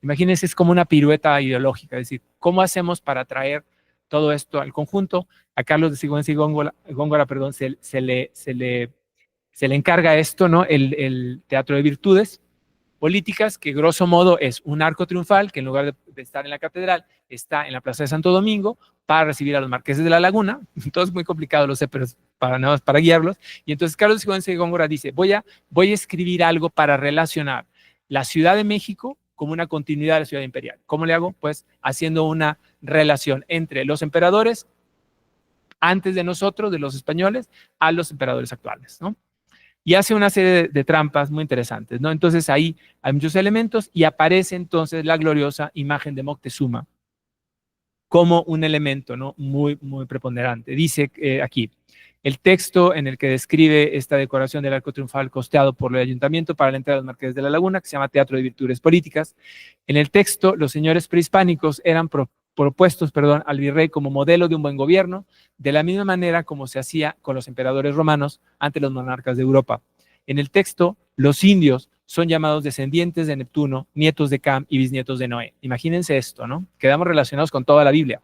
imagínense, es como una pirueta ideológica, es decir, ¿cómo hacemos para traer todo esto al conjunto? A Carlos de Sigüenza y Góngora, perdón, se le encarga esto, ¿no? El teatro de virtudes políticas, que grosso modo es un arco triunfal que en lugar de estar en la catedral, está en la Plaza de Santo Domingo para recibir a los marqueses de la Laguna. Todo es muy complicado, lo sé, pero es nada más para guiarlos. Y entonces Carlos Sigüenza y Góngora dice, voy a escribir algo para relacionar la Ciudad de México como una continuidad de la ciudad imperial. ¿Cómo le hago? Pues haciendo una relación entre los emperadores antes de nosotros, de los españoles, a los emperadores actuales, ¿no? Y hace una serie de trampas muy interesantes, ¿no? Entonces ahí hay muchos elementos y aparece entonces la gloriosa imagen de Moctezuma como un elemento, ¿no? Muy, muy preponderante. Dice aquí, el texto en el que describe esta decoración del arco triunfal costeado por el ayuntamiento para la entrada de los marqueses de la Laguna, que se llama Teatro de Virtudes Políticas. En el texto, los señores prehispánicos eran propuestos al virrey como modelo de un buen gobierno, de la misma manera como se hacía con los emperadores romanos ante los monarcas de Europa. En el texto, los indios son llamados descendientes de Neptuno, nietos de Cam y bisnietos de Noé. Imagínense esto, ¿no? Quedamos relacionados con toda la Biblia.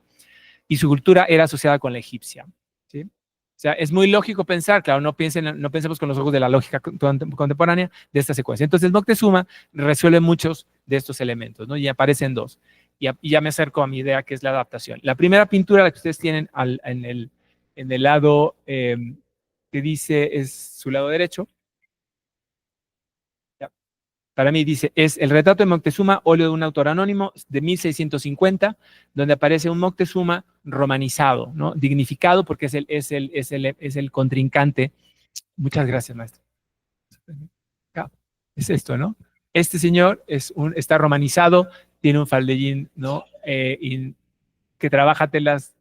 y su cultura era asociada con la egipcia, ¿sí? O sea, es muy lógico pensar, claro, no pensemos con los ojos de la lógica contemporánea de esta secuencia. Entonces, Moctezuma resuelve muchos de estos elementos, ¿no? Y aparecen dos. Y ya me acerco a mi idea, que es la adaptación. La primera pintura, la que ustedes tienen en el lado que dice, es su lado derecho. Para mí dice, es el retrato de Moctezuma, óleo de un autor anónimo de 1650, donde aparece un Moctezuma romanizado, ¿no? Dignificado, porque es el contrincante. Muchas gracias, maestro. Es esto, ¿no? Este señor está romanizado, tiene un faldellín, ¿no? Que trabaja telas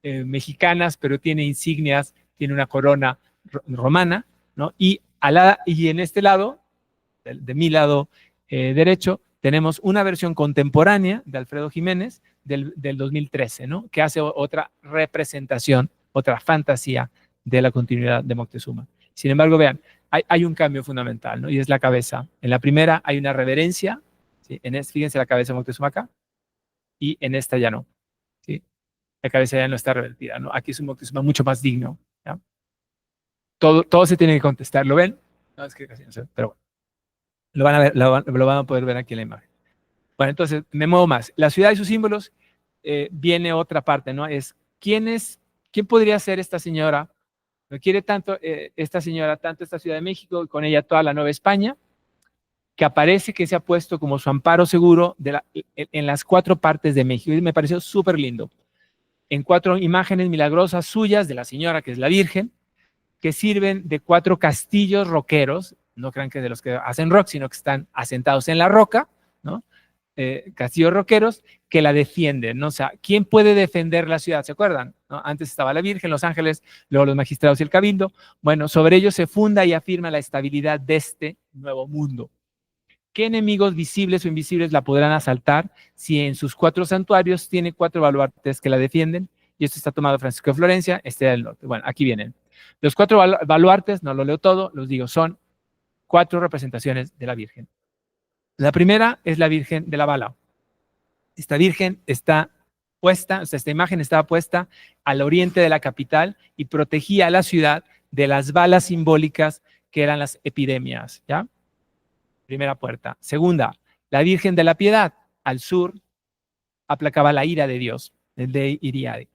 mexicanas, pero tiene insignias, tiene una corona romana, ¿no? Y en este lado, de mi lado derecho, tenemos una versión contemporánea de Alfredo Jiménez del 2013, ¿no? Que hace otra representación, otra fantasía de la continuidad de Moctezuma. Sin embargo, vean, hay un cambio fundamental, ¿no? Y es la cabeza. En la primera hay una reverencia, ¿sí? Fíjense la cabeza de Moctezuma acá, y en esta ya no, ¿sí? La cabeza ya no está revertida, ¿no? Aquí es un Moctezuma mucho más digno, ¿ya? Todo se tiene que contestar, ¿lo ven? No, es que casi no sé, pero bueno. Lo van a ver, lo van a poder ver aquí en la imagen. Bueno, entonces me muevo más. La ciudad y sus símbolos, viene otra parte, ¿no? ¿Quién podría ser esta señora? No quiere tanto esta señora, tanto esta Ciudad de México, y con ella toda la Nueva España, que aparece que se ha puesto como su amparo seguro en las 4 partes de México. Y me pareció súper lindo. En 4 imágenes milagrosas suyas de la señora, que es la Virgen, que sirven de 4 castillos roqueros, no crean que de los que hacen rock, sino que están asentados en la roca, ¿no? Castillos roqueros que la defienden, ¿no? O sea, ¿quién puede defender la ciudad? ¿Se acuerdan? ¿No? Antes estaba la Virgen, los ángeles, luego los magistrados y el cabildo. Bueno, sobre ellos se funda y afirma la estabilidad de este nuevo mundo. ¿Qué enemigos visibles o invisibles la podrán asaltar si en sus 4 santuarios tiene 4 baluartes que la defienden? Y esto está tomado de Francisco de Florencia, este del norte. Bueno, aquí vienen. Los 4 baluartes, no lo leo todo, los digo, son 4 representaciones de la Virgen. La primera es la Virgen de la Bala. Esta Virgen está puesta, o sea, esta imagen estaba puesta al oriente de la capital y protegía a la ciudad de las balas simbólicas que eran las epidemias, ¿ya? Primera puerta. Segunda, la Virgen de la Piedad, al sur, aplacaba la ira de Dios, el de Iriade.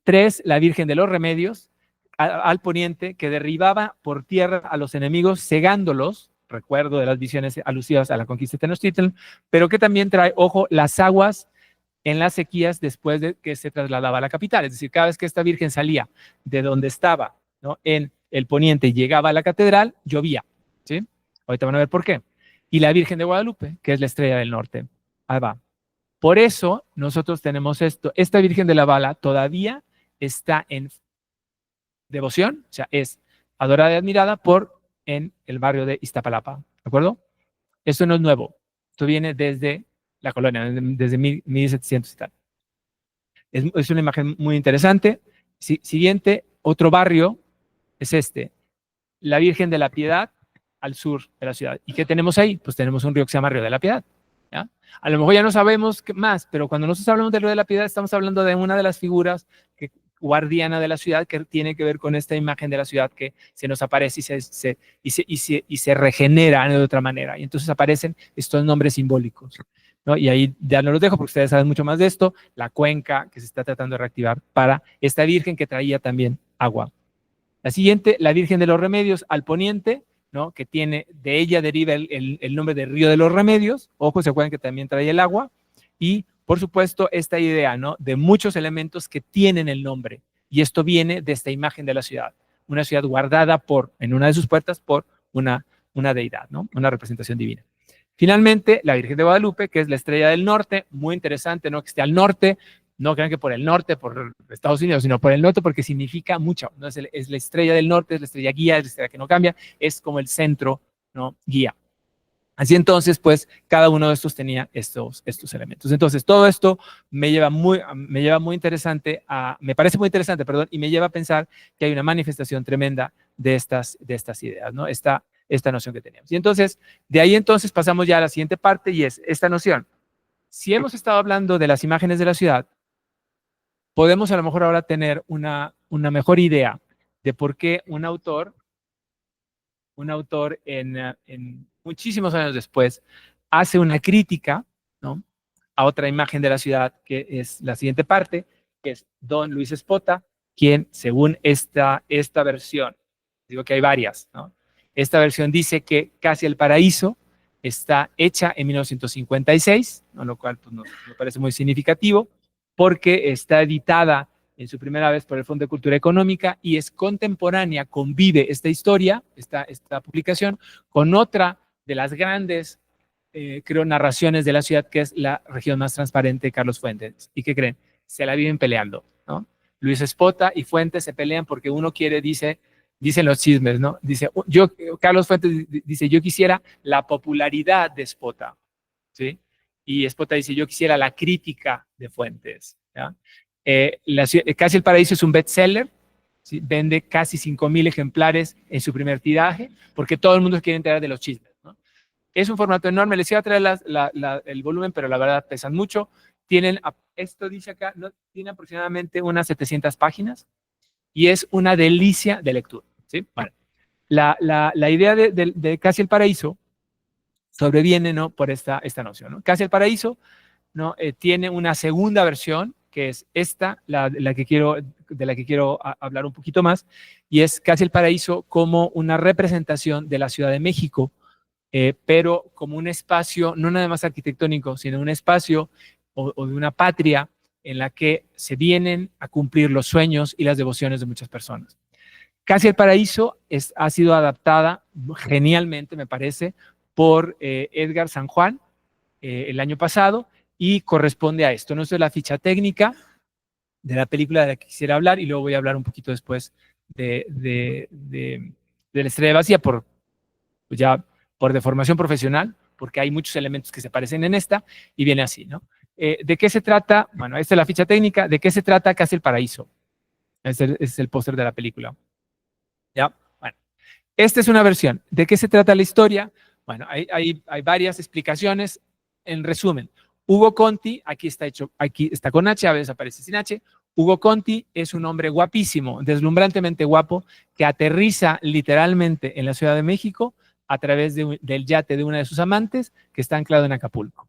3, la Virgen de los Remedios, al poniente, que derribaba por tierra a los enemigos, cegándolos, recuerdo de las visiones alusivas a la conquista de Tenochtitlan, pero que también trae, ojo, las aguas en las sequías después de que se trasladaba a la capital. Es decir, cada vez que esta Virgen salía de donde estaba, ¿no?, en el poniente y llegaba a la catedral, llovía, ¿sí? Ahorita van a ver por qué. Y la Virgen de Guadalupe, que es la estrella del norte. Ahí va. Por eso nosotros tenemos esto. Esta Virgen de la Bala todavía está en devoción, o sea, es adorada y admirada en el barrio de Iztapalapa, ¿de acuerdo? Esto no es nuevo, esto viene desde la colonia, desde 1700 y tal. Es una imagen muy interesante. Siguiente, otro barrio es este, la Virgen de la Piedad, al sur de la ciudad. ¿Y qué tenemos ahí? Pues tenemos un río que se llama Río de la Piedad, ¿ya? A lo mejor ya no sabemos qué más, pero cuando nosotros hablamos del Río de la Piedad, estamos hablando de una de las figuras guardiana de la ciudad, que tiene que ver con esta imagen de la ciudad que se nos aparece y se regenera de otra manera. Y entonces aparecen estos nombres simbólicos, ¿no? Y ahí ya no los dejo porque ustedes saben mucho más de esto, la cuenca que se está tratando de reactivar para esta Virgen que traía también agua. La siguiente, la Virgen de los Remedios, al poniente, ¿no?, que de ella deriva el nombre de Río de los Remedios. Ojo, se acuerdan que también trae el agua. Y, por supuesto, esta idea, ¿no?, de muchos elementos que tienen el nombre. Y esto viene de esta imagen de la ciudad. Una ciudad guardada en una de sus puertas por una deidad, ¿no?, una representación divina. Finalmente, la Virgen de Guadalupe, que es la estrella del norte, muy interesante, ¿no?, que esté al norte. No crean que por el norte, por Estados Unidos, sino por el norte porque significa mucho, ¿no? Es la estrella del norte, es la estrella guía, es la estrella que no cambia, es como el centro, ¿no?, guía. Así entonces, pues, cada uno de estos tenía estos elementos. Entonces, todo esto me parece muy interesante, perdón, y me lleva a pensar que hay una manifestación tremenda de estas ideas, ¿no? Esta noción que teníamos. Y entonces, de ahí entonces pasamos ya a la siguiente parte, y es esta noción. Si hemos estado hablando de las imágenes de la ciudad, podemos a lo mejor ahora tener una mejor idea de por qué un autor en muchísimos años después hace una crítica, ¿no?, a otra imagen de la ciudad, que es la siguiente parte, que es don Luis Espota, quien, según esta versión, digo que hay varias, ¿no?, esta versión dice que Casi el Paraíso está hecha en 1956, ¿no?, lo cual pues, nos parece muy significativo, porque está editada en su primera vez por el Fondo de Cultura Económica y es contemporánea, convive esta historia, esta publicación, con otra de las grandes, creo, narraciones de la ciudad, que es La región más transparente, de Carlos Fuentes. ¿Y qué creen? Se la viven peleando, ¿no? Luis Espota y Fuentes se pelean porque uno quiere, dicen los chismes, ¿no? Dice, Carlos Fuentes dice, yo quisiera la popularidad de Espota, ¿sí? Y Espota dice, yo quisiera la crítica de Fuentes, ¿ya? Casi el Paraíso es un bestseller, ¿sí? Vende casi 5,000 ejemplares en su primer tiraje, porque todo el mundo quiere enterar de los chismes, ¿no? Es un formato enorme, les iba a traer el volumen, pero la verdad pesan mucho. Esto dice acá, ¿no?, tiene aproximadamente unas 700 páginas y es una delicia de lectura, ¿sí? Bueno, la idea de Casi el Paraíso sobreviene, ¿no?, por esta noción, ¿no? Casi el Paraíso, ¿no?, tiene una segunda versión, que es esta, de la que quiero hablar un poquito más, y es Casi el Paraíso como una representación de la Ciudad de México, pero como un espacio, no nada más arquitectónico, sino un espacio o de una patria en la que se vienen a cumplir los sueños y las devociones de muchas personas. Casi el Paraíso ha sido adaptada genialmente, me parece, por Edgar San Juan el año pasado, y corresponde a esto, ¿no? Esto es la ficha técnica de la película de la que quisiera hablar, y luego voy a hablar un poquito después de la Estrella Vacía pues ya por deformación profesional, porque hay muchos elementos que se parecen en esta, y viene así, ¿no? ¿De qué se trata? Bueno, esta es la ficha técnica. ¿De qué se trata Casi el Paraíso? Este es el póster de la película. ¿Ya? Bueno, esta es una versión. ¿De qué se trata la historia? Bueno, hay varias explicaciones. En resumen, Ugo Conti, aquí está con H, a veces aparece sin H. Ugo Conti es un hombre guapísimo, deslumbrantemente guapo, que aterriza literalmente en la Ciudad de México a través del yate de una de sus amantes, que está anclado en Acapulco.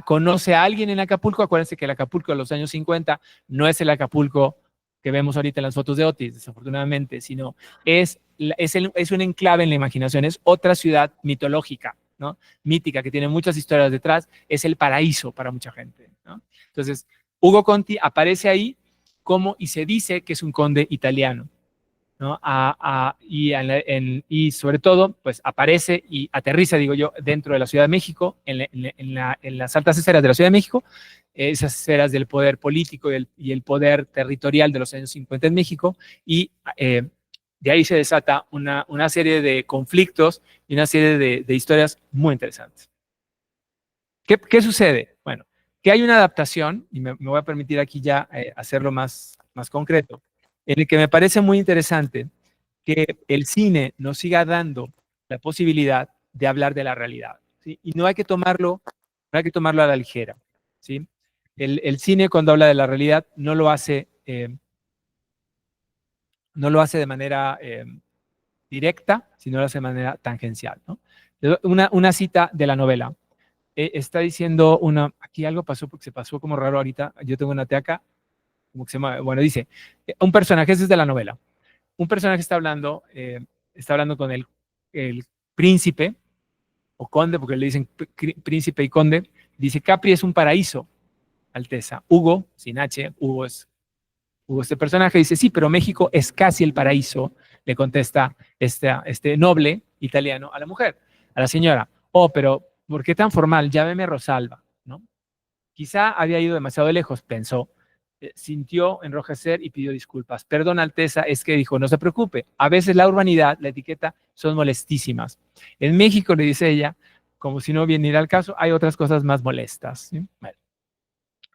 Conoce a alguien en Acapulco. Acuérdense que el Acapulco de los años 50 no es el Acapulco que vemos ahorita en las fotos de Otis, desafortunadamente, sino es un enclave en la imaginación, es otra ciudad mitológica, ¿no?, mítica, que tiene muchas historias detrás, es el paraíso para mucha gente, ¿no? Entonces, Ugo Conti aparece ahí y se dice que es un conde italiano, ¿no? Y sobre todo, pues aparece y aterriza, digo yo, dentro de la Ciudad de México, en las altas esferas de la Ciudad de México, esas esferas del poder político y el poder territorial de los años 50 en México, y de ahí se desata una serie de conflictos y una serie de historias muy interesantes. ¿Qué sucede? Bueno, que hay una adaptación, y me voy a permitir aquí ya hacerlo más concreto, en el que me parece muy interesante que el cine nos siga dando la posibilidad de hablar de la realidad, ¿sí? Y no hay que tomarlo a la ligera, ¿sí? El cine, cuando habla de la realidad, no lo hace de manera directa, sino lo hace de manera tangencial, ¿no? Una cita de la novela. Está diciendo aquí algo pasó porque se pasó como raro ahorita. Yo tengo una teaca, como que se llama, bueno, dice, un personaje, ese es de la novela. Un personaje está hablando con el príncipe, o conde, porque le dicen príncipe y conde. Dice, Capri es un paraíso, Alteza. Hugo, sin H, Hugo, este personaje, dice, sí, pero México es casi el paraíso, le contesta este noble italiano a la mujer, a la señora. Oh, pero ¿por qué tan formal? Llámeme Rosalba, ¿no? Quizá había ido demasiado lejos, pensó. Sintió enrojecer y pidió disculpas. Perdón, Alteza, es que dijo, no se preocupe, a veces la urbanidad, la etiqueta, son molestísimas. En México, le dice ella, como si no viniera al caso, hay otras cosas más molestas, ¿sí? Bueno,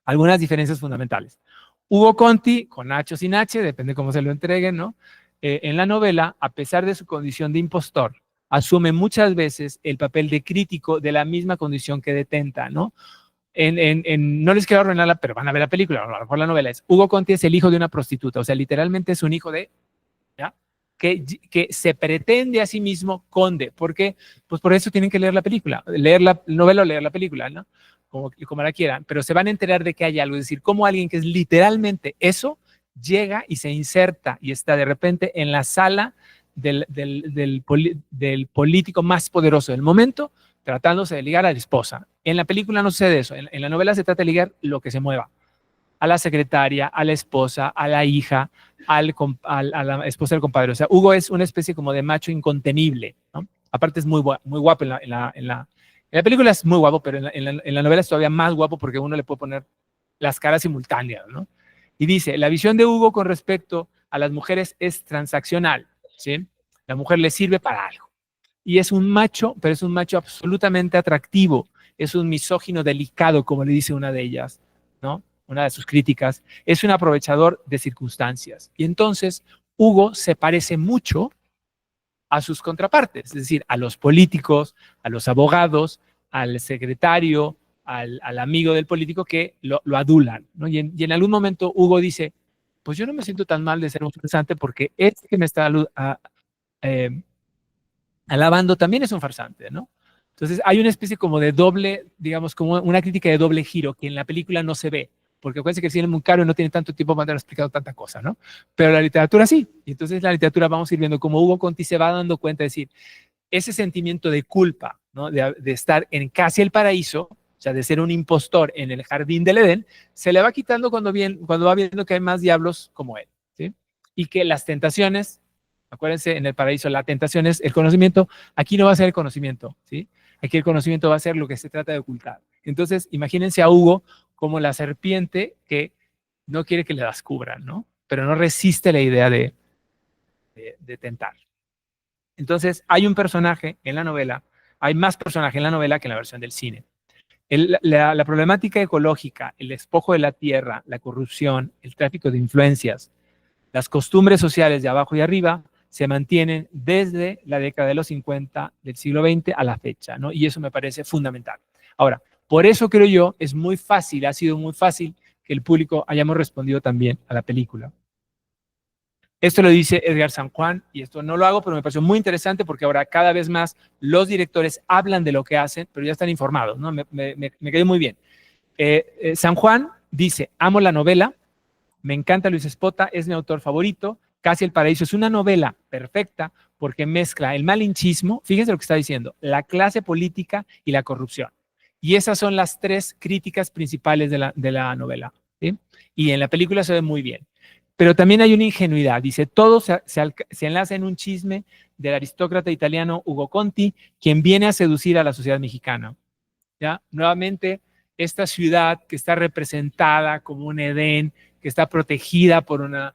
algunas diferencias fundamentales. Hugo Conti, con H o sin H, depende cómo se lo entreguen, ¿no? En la novela, a pesar de su condición de impostor, asume muchas veces el papel de crítico de la misma condición que detenta, ¿no? no les quiero arruinarla, pero van a ver la película, a lo mejor la novela es, Hugo Conti es el hijo de una prostituta, o sea, literalmente es un hijo de, ¿ya? Que se pretende a sí mismo conde. ¿Por qué? Pues por eso tienen que leer la película, leer la novela o leer la película, ¿no? Como la quieran, pero se van a enterar de que hay algo, es decir, cómo alguien que es literalmente eso, llega y se inserta y está de repente en la sala del político más poderoso del momento, tratándose de ligar a la esposa. En la película no sucede eso, en la novela se trata de ligar lo que se mueva, a la secretaria, a la esposa, a la hija, a la esposa del compadre. O sea, Hugo es una especie como de macho incontenible, ¿no? Aparte es muy guapo en la película es muy guapo, pero en la novela es todavía más guapo porque uno le puede poner las caras simultáneas, ¿no? Y dice, la visión de Hugo con respecto a las mujeres es transaccional, ¿sí? La mujer le sirve para algo. Y es un macho, pero es un macho absolutamente atractivo. Es un misógino delicado, como le dice una de ellas, ¿no? Una de sus críticas. Es un aprovechador de circunstancias. Y entonces Hugo se parece mucho a sus contrapartes, es decir, a los políticos, a los abogados, al secretario, al amigo del político que lo adulan, ¿no? Y en algún momento Hugo dice, pues yo no me siento tan mal de ser un farsante porque este que me está eh, alabando también es un farsante, ¿no? Entonces hay una especie como de doble, digamos, como una crítica de doble giro que en la película no se ve, porque acuérdense que el cine es muy caro y no tiene tanto tiempo para andar explicando tanta cosa, ¿no? Pero la literatura sí. Y entonces la literatura vamos a ir viendo como Hugo Conti se va dando cuenta de decir, ese sentimiento de culpa, ¿no? De estar en casi el paraíso, o sea, de ser un impostor en el jardín del Edén, se le va quitando cuando va viendo que hay más diablos como él, ¿sí? Y que las tentaciones, acuérdense, en el paraíso la tentación es el conocimiento, aquí no va a ser el conocimiento, ¿sí? Aquí el conocimiento va a ser lo que se trata de ocultar. Entonces, imagínense a Hugo como la serpiente que no quiere que le descubran, ¿no? Pero no resiste la idea de tentar. Entonces, hay un personaje en la novela, hay más personajes en la novela que en la versión del cine. La problemática ecológica, el despojo de la tierra, la corrupción, el tráfico de influencias, las costumbres sociales de abajo y arriba se mantienen desde la década de los 50 del siglo XX a la fecha, ¿no? Y eso me parece fundamental. Ahora, por eso creo yo, es muy fácil, ha sido muy fácil que el público hayamos respondido también a la película. Esto lo dice Edgar San Juan, y esto no lo hago, pero me pareció muy interesante porque ahora cada vez más los directores hablan de lo que hacen, pero ya están informados, ¿no? Me quedó muy bien. San Juan dice, amo la novela, me encanta Luis Espota, es mi autor favorito, Casi el Paraíso es una novela perfecta porque mezcla el malinchismo, fíjense lo que está diciendo, la clase política y la corrupción. Y esas son las tres críticas principales de la novela, ¿sí? Y en la película se ve muy bien. Pero también hay una ingenuidad. Dice, todo se enlaza en un chisme del aristócrata italiano Ugo Conti, quien viene a seducir a la sociedad mexicana. ¿Ya? Nuevamente, esta ciudad que está representada como un Edén, que está protegida por una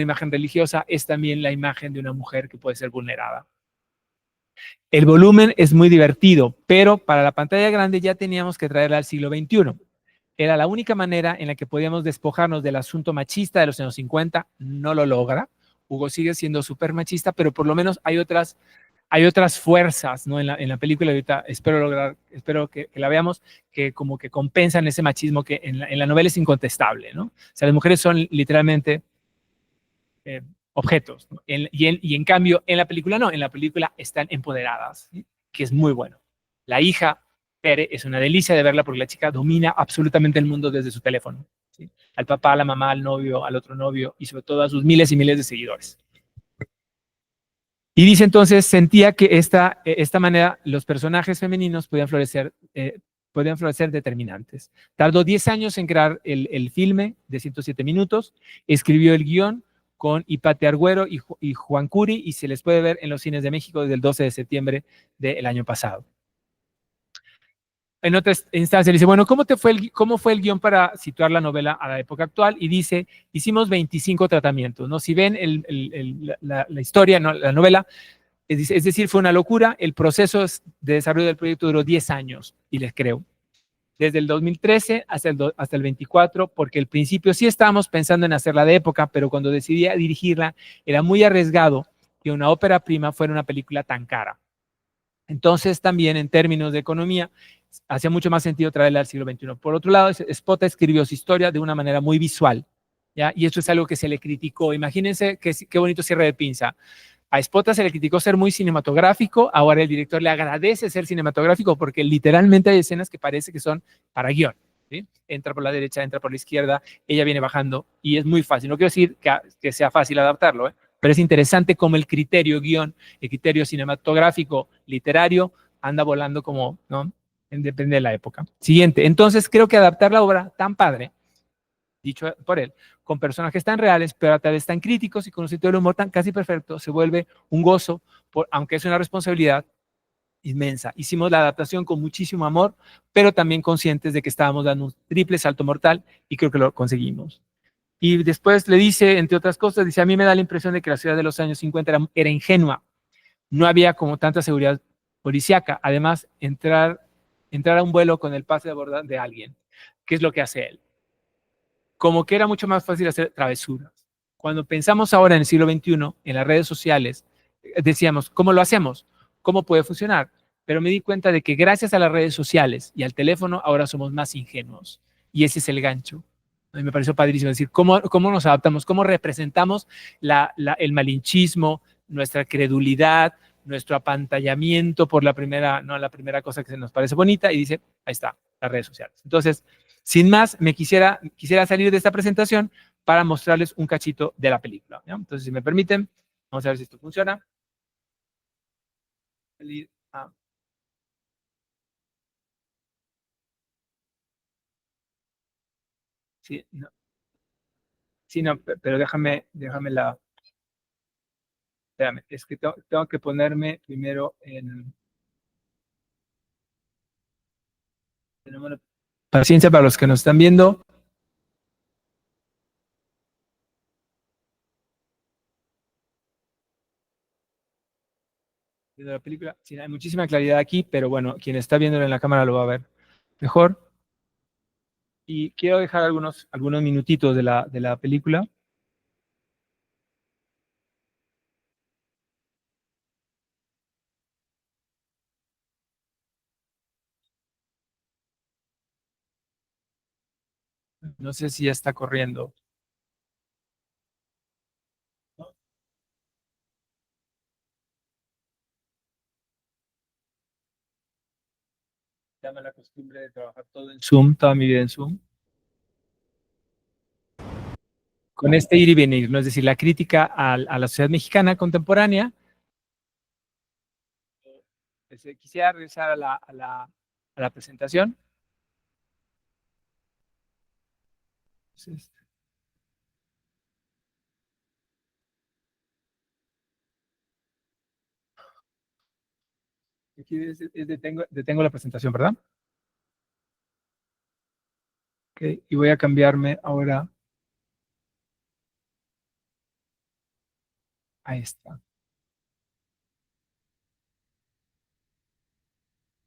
imagen religiosa, es también la imagen de una mujer que puede ser vulnerada. El volumen es muy divertido, pero para la pantalla grande ya teníamos que traerla al siglo XXI. Era la única manera en la que podíamos despojarnos del asunto machista de los años 50. No lo logra. Hugo sigue siendo súper machista, pero por lo menos hay otras fuerzas, ¿no? En la película, ahorita espero que la veamos, que como que compensan ese machismo que en la novela es incontestable, ¿no? O sea, las mujeres son literalmente objetos, ¿no? Y en cambio, en la película no, en la película están empoderadas, ¿sí? Que es muy bueno. La hija, Pere, es una delicia de verla porque la chica domina absolutamente el mundo desde su teléfono, ¿sí? Al papá, a la mamá, al novio, al otro novio y sobre todo a sus miles y miles de seguidores. Y dice entonces, sentía que esta manera los personajes femeninos podían florecer determinantes. Tardó 10 años en crear el filme de 107 minutos, escribió el guión con Ipate Argüero y Juan Curi y se les puede ver en los cines de México desde el 12 de septiembre del año pasado. En otra instancia dice, bueno, ¿cómo fue el guión para situar la novela a la época actual? Y dice, hicimos 25 tratamientos, ¿no? Si ven la historia, ¿no? La novela, es decir, fue una locura. El proceso de desarrollo del proyecto duró 10 años, y les creo. Desde el 2013 hasta el 24, porque al principio sí estábamos pensando en hacerla de época, pero cuando decidí dirigirla, era muy arriesgado que una ópera prima fuera una película tan cara. Entonces, también en términos de economía, hacía mucho más sentido traerla al siglo XXI. Por otro lado, Spota escribió su historia de una manera muy visual, ¿ya? Y esto es algo que se le criticó. Imagínense qué bonito cierre de pinza. A Spota se le criticó ser muy cinematográfico, ahora el director le agradece ser cinematográfico porque literalmente hay escenas que parece que son para guión. ¿Sí? Entra por la derecha, entra por la izquierda, ella viene bajando y es muy fácil. No quiero decir que sea fácil adaptarlo, ¿eh? Pero es interesante cómo el criterio guión, el criterio cinematográfico, literario, anda volando como, ¿no? Depende de la época. Siguiente, entonces creo que adaptar la obra tan padre, dicho por él, con personajes tan reales, pero a través tan críticos y con un sentido del humor tan casi perfecto, se vuelve un gozo, aunque es una responsabilidad inmensa. Hicimos la adaptación con muchísimo amor, pero también conscientes de que estábamos dando un triple salto mortal y creo que lo conseguimos. Y después le dice, entre otras cosas, dice, a mí me da la impresión de que la ciudad de los años 50 era ingenua, no había como tanta seguridad policíaca. Además, entrar a un vuelo con el pase de bordo de alguien, ¿qué es lo que hace él? Como que era mucho más fácil hacer travesuras. Cuando pensamos ahora en el siglo XXI, en las redes sociales, decíamos, ¿cómo lo hacemos? ¿Cómo puede funcionar? Pero me di cuenta de que gracias a las redes sociales y al teléfono ahora somos más ingenuos. Y ese es el gancho. A mí me pareció padrísimo decir, ¿cómo nos adaptamos? ¿Cómo representamos el malinchismo, nuestra credulidad, nuestro apantallamiento por la primera cosa que se nos parece bonita? Y dice, ahí está, las redes sociales. Entonces, sin más, quisiera salir de esta presentación para mostrarles un cachito de la película, ¿no? Entonces, si me permiten, vamos a ver si esto funciona. Ah, sí, no, pero déjame espérame, es que tengo que ponerme primero paciencia para los que nos están viendo. De la película, sí, hay muchísima claridad aquí, pero bueno, quien está viéndolo en la cámara lo va a ver mejor. Y quiero dejar algunos minutitos de la película. No sé si ya está corriendo. Ya me la costumbre de trabajar todo en Zoom, toda mi vida en Zoom. Con este ir y venir, ¿no? Es decir, la crítica a la sociedad mexicana contemporánea. Quisiera regresar a la presentación. Entonces, aquí detengo la presentación, ¿verdad? Okay, y voy a cambiarme ahora a esta.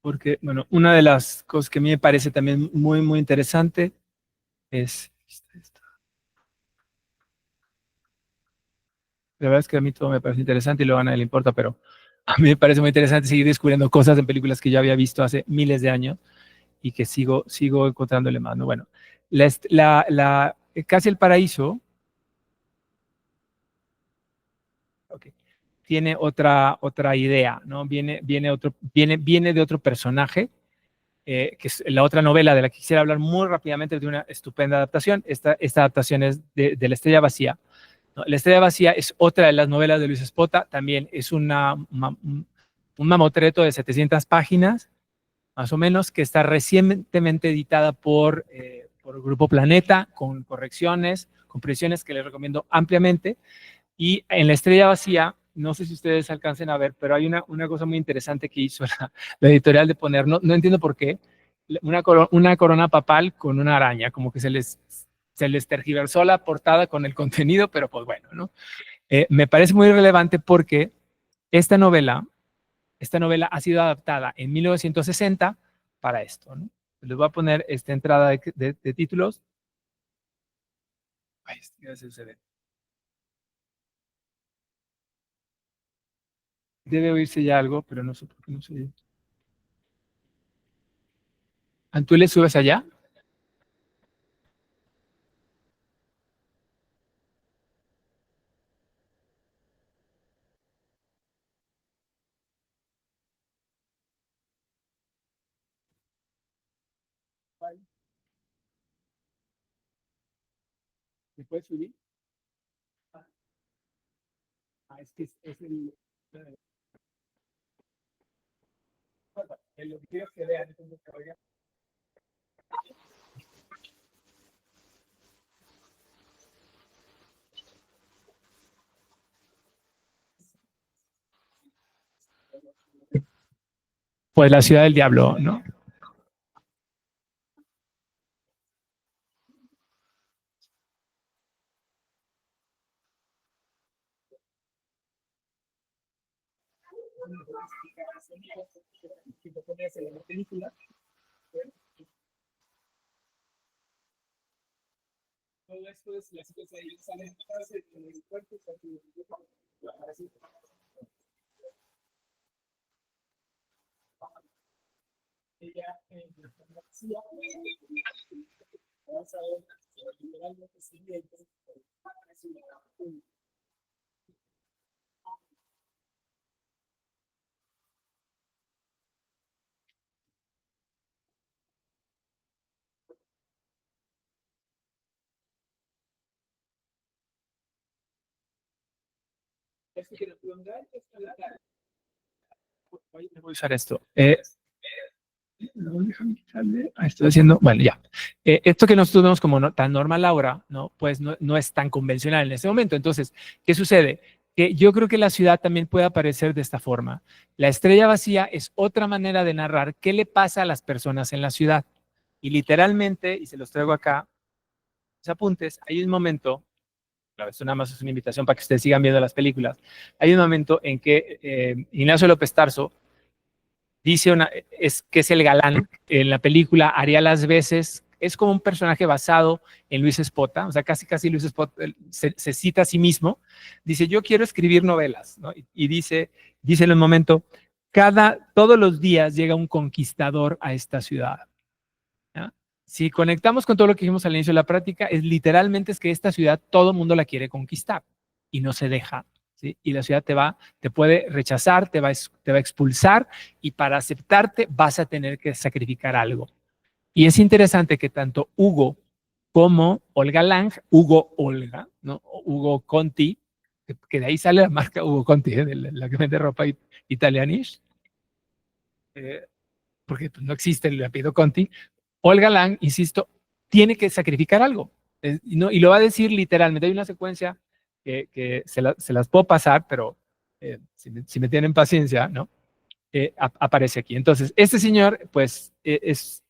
Porque, bueno, una de las cosas que a mí me parece también muy, muy interesante es esta. La verdad es que a mí todo me parece interesante y luego a nadie le importa, pero a mí me parece muy interesante seguir descubriendo cosas en películas que yo había visto hace miles de años y que sigo encontrándole más, ¿no? Bueno, Casi el Paraíso, okay, tiene otra idea, ¿no? Viene de otro personaje, que es la otra novela de la que quisiera hablar muy rápidamente, de una estupenda adaptación. Esta adaptación es de La Estrella Vacía. ¿No? La Estrella Vacía es otra de las novelas de Luis Espota, también es un mamotreto de 700 páginas, más o menos, que está recientemente editada por Grupo Planeta, con correcciones, con presiones que les recomiendo ampliamente. Y en La Estrella Vacía, no sé si ustedes alcancen a ver, pero hay una cosa muy interesante que hizo la editorial de poner, no entiendo por qué, una corona papal con una araña, como que se les tergiversó la portada con el contenido, pero pues bueno, ¿no? Me parece muy relevante porque esta novela, esta novela ha sido adaptada en 1960 para esto, ¿no? Les voy a poner esta entrada de títulos. Ay, ya se ve. Debe oírse ya algo, pero no sé por qué no se oye. ¿Tú le subes allá? ¿Me puedes subir? Es que es lo que quiero que vean. Pues la ciudad del diablo, ¿no? Todo esto es la secuencia de sale en el cuerpo, ella en la farmacia, vamos a ver, literalmente siguiente, esto quiero prolongar, esto la voy a usar esto. No, déjame quitarle. Estoy haciendo, bueno, ya. Esto que nosotros vemos como tan normal ahora, ¿no? Pues no es tan convencional en ese momento. Entonces, ¿qué sucede? Que yo creo que la ciudad también puede aparecer de esta forma. La estrella vacía es otra manera de narrar qué le pasa a las personas en la ciudad. Y literalmente, y se los traigo acá, los apuntes, hay un momento, claro, esto nada más es una invitación para que ustedes sigan viendo las películas, hay un momento en que Ignacio López Tarso dice que es el galán en la película, haría las veces, es como un personaje basado en Luis Espota, o sea, casi Luis Espota se cita a sí mismo, dice, yo quiero escribir novelas, ¿no? Y dice en un momento, todos los días llega un conquistador a esta ciudad. ¿Ya? Si conectamos con todo lo que dijimos al inicio de la práctica, literalmente es que esta ciudad todo el mundo la quiere conquistar y no se deja. ¿Sí? Y la ciudad te puede rechazar, te va a expulsar y para aceptarte vas a tener que sacrificar algo. Y es interesante que tanto Hugo como Olga Lang, Hugo Olga, ¿no? Hugo Conti, que de ahí sale la marca Hugo Conti, de la que vende ropa italianish, porque no existe el apellido Conti. Olga Lang, insisto, tiene que sacrificar algo. Y lo va a decir literalmente. Hay una secuencia que se las puedo pasar, pero si me tienen paciencia, ¿no? Aparece aquí. Entonces, este señor, pues, es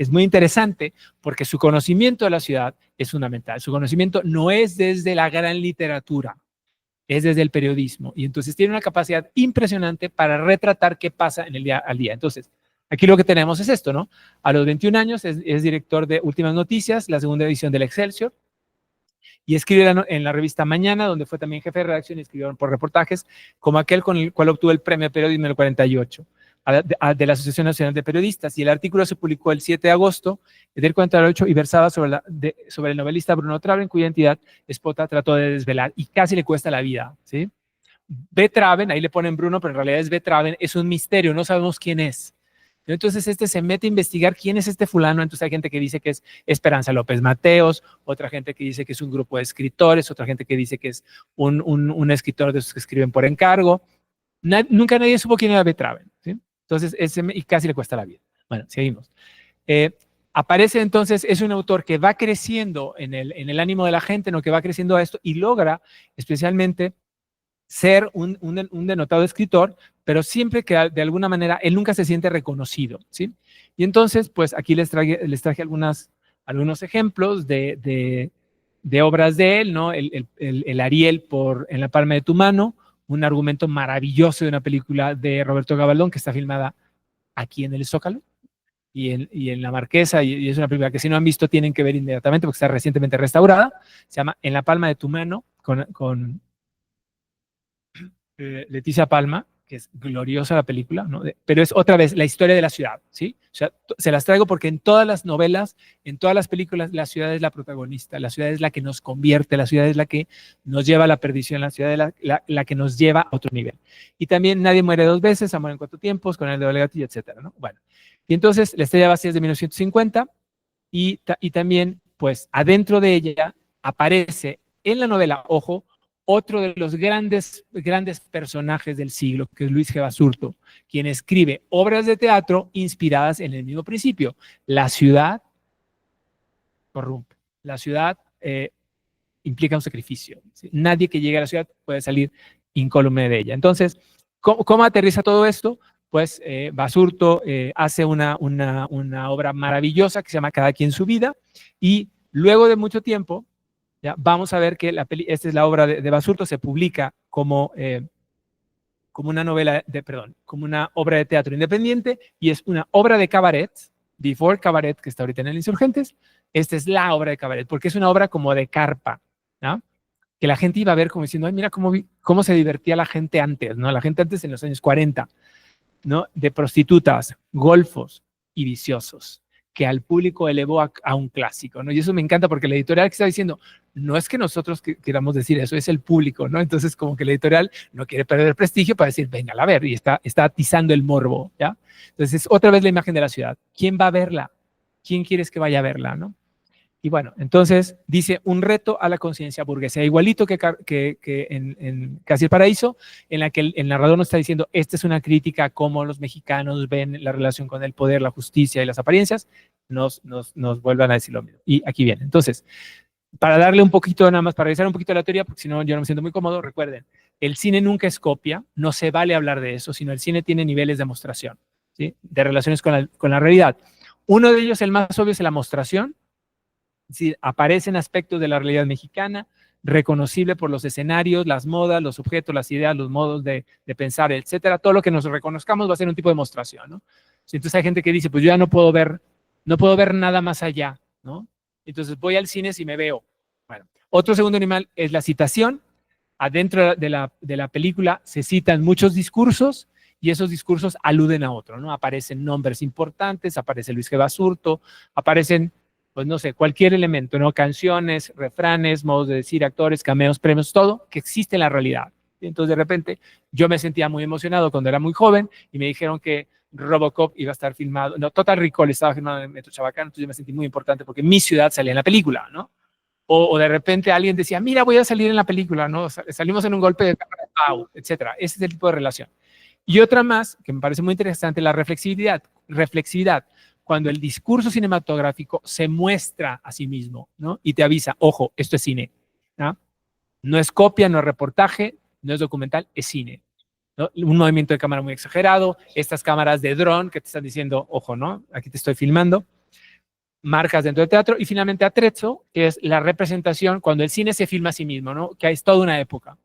muy interesante porque su conocimiento de la ciudad es fundamental. Su conocimiento no es desde la gran literatura, es desde el periodismo. Y entonces tiene una capacidad impresionante para retratar qué pasa en el día al día. Entonces, aquí lo que tenemos es esto, ¿no? A los 21 años es director de Últimas Noticias, la segunda edición del Excelsior, y escribe en la revista Mañana, donde fue también jefe de redacción y escribió por reportajes, como aquel con el cual obtuvo el premio de periodismo en el 48 de la Asociación Nacional de Periodistas. Y el artículo se publicó el 7 de agosto del 48 y versaba sobre el novelista Bruno Traven, cuya identidad Espota trató de desvelar y casi le cuesta la vida, ¿sí? B. Traven, ahí le ponen Bruno, pero en realidad es B. Traven, es un misterio, no sabemos quién es. Entonces se mete a investigar quién es este fulano. Entonces hay gente que dice que es Esperanza López Mateos, otra gente que dice que es un grupo de escritores, otra gente que dice que es un escritor de esos que escriben por encargo. Nunca nadie supo quién era Betraven, ¿sí? Entonces y casi le cuesta la vida. Bueno, seguimos. Aparece entonces, es un autor que va creciendo en el ánimo de la gente, ¿no? Que va creciendo a esto y logra especialmente ser un denotado escritor, pero siempre que de alguna manera él nunca se siente reconocido, ¿sí? Y entonces, pues aquí les traje algunos ejemplos de obras de él, ¿no? El Ariel en la palma de tu mano, un argumento maravilloso de una película de Roberto Gabaldón que está filmada aquí en el Zócalo y en La Marquesa, y es una película que si no han visto tienen que ver inmediatamente porque está recientemente restaurada. Se llama En la palma de tu mano, con Leticia Palma, que es gloriosa la película, ¿no? Pero es otra vez la historia de la ciudad, ¿sí? O sea, se las traigo porque en todas las novelas, en todas las películas, la ciudad es la protagonista, la ciudad es la que nos convierte, la ciudad es la que nos lleva a la perdición, la ciudad es la que nos lleva a otro nivel. Y también Nadie muere dos veces, Amor en cuatro tiempos, con el de Olegatillo, etcétera, ¿no? Bueno, y entonces la estrella vacía es de 1950 y también, pues, adentro de ella aparece en la novela, ojo, otro de los grandes personajes del siglo, que es Luis G. Basurto, quien escribe obras de teatro inspiradas en el mismo principio. La ciudad corrompe. La ciudad implica un sacrificio. ¿Sí? Nadie que llegue a la ciudad puede salir incólume de ella. Entonces, ¿cómo aterriza todo esto? Pues Basurto hace una obra maravillosa que se llama Cada quien su vida y luego de mucho tiempo, ya vamos a ver que esta es la obra de Basurto, se publica como una novela, perdón, como una obra de teatro independiente y es una obra de cabaret, Before Cabaret, que está ahorita en el Insurgentes. Esta es la obra de cabaret, porque es una obra como de carpa, ¿no? Que la gente iba a ver como diciendo, ay, mira cómo se divertía la gente antes, ¿no? La gente antes en los años 40, ¿no? De prostitutas, golfos y viciosos, que al público elevó a un clásico, ¿no? Y eso me encanta porque la editorial que está diciendo, no es que nosotros queramos decir eso, es el público, ¿no? Entonces como que la editorial no quiere perder prestigio para decir, venga a ver, y está atizando el morbo, ¿ya? Entonces otra vez la imagen de la ciudad. ¿Quién va a verla? ¿Quién quieres que vaya a verla, no? Y bueno, entonces dice un reto a la conciencia burguesa, igualito que en Casi el Paraíso, en la que el narrador nos está diciendo, esta es una crítica a cómo los mexicanos ven la relación con el poder, la justicia y las apariencias, nos vuelvan a decir lo mismo. Y aquí viene. Entonces, para darle un poquito, nada más, para revisar un poquito la teoría, porque si no yo no me siento muy cómodo, recuerden, el cine nunca es copia, no se vale hablar de eso, sino el cine tiene niveles de mostración, ¿sí? De relaciones con la realidad. Uno de ellos, el más obvio, es la mostración. Sí, aparecen aspectos de la realidad mexicana, reconocible por los escenarios, las modas, los objetos, las ideas, los modos de pensar, etcétera. Todo lo que nos reconozcamos va a ser un tipo de demostración, ¿no? Entonces hay gente que dice, pues yo ya no puedo ver nada más allá, ¿no? Entonces voy al cine si me veo. Bueno, otro segundo animal es la citación. Adentro de la película se citan muchos discursos y esos discursos aluden a otro, ¿no? Aparecen nombres importantes, aparece Luis G. Basurto, aparecen pues no sé, cualquier elemento, ¿no? Canciones, refranes, modos de decir, actores, cameos, premios, todo que existe en la realidad. Y entonces de repente yo me sentía muy emocionado cuando era muy joven y me dijeron que Robocop iba a estar filmado, no, Total Recall estaba filmado en Metro Chabacán, entonces yo me sentí muy importante porque mi ciudad salía en la película, ¿no? O de repente alguien decía, mira, voy a salir en la película, ¿no? Salimos en un golpe de cámara, wow, etcétera. Ese es el tipo de relación. Y otra más, que me parece muy interesante, la reflexividad. Reflexividad, cuando el discurso cinematográfico se muestra a sí mismo, ¿no? Y te avisa, ojo, esto es cine, ¿no? No es copia, no es reportaje, no es documental, es cine, ¿no? Un movimiento de cámara muy exagerado, estas cámaras de dron que te están diciendo, ojo, ¿no? Aquí te estoy filmando. Marcas dentro del teatro y finalmente Atrezzo, que es la representación cuando el cine se filma a sí mismo, ¿no? Que es toda una época.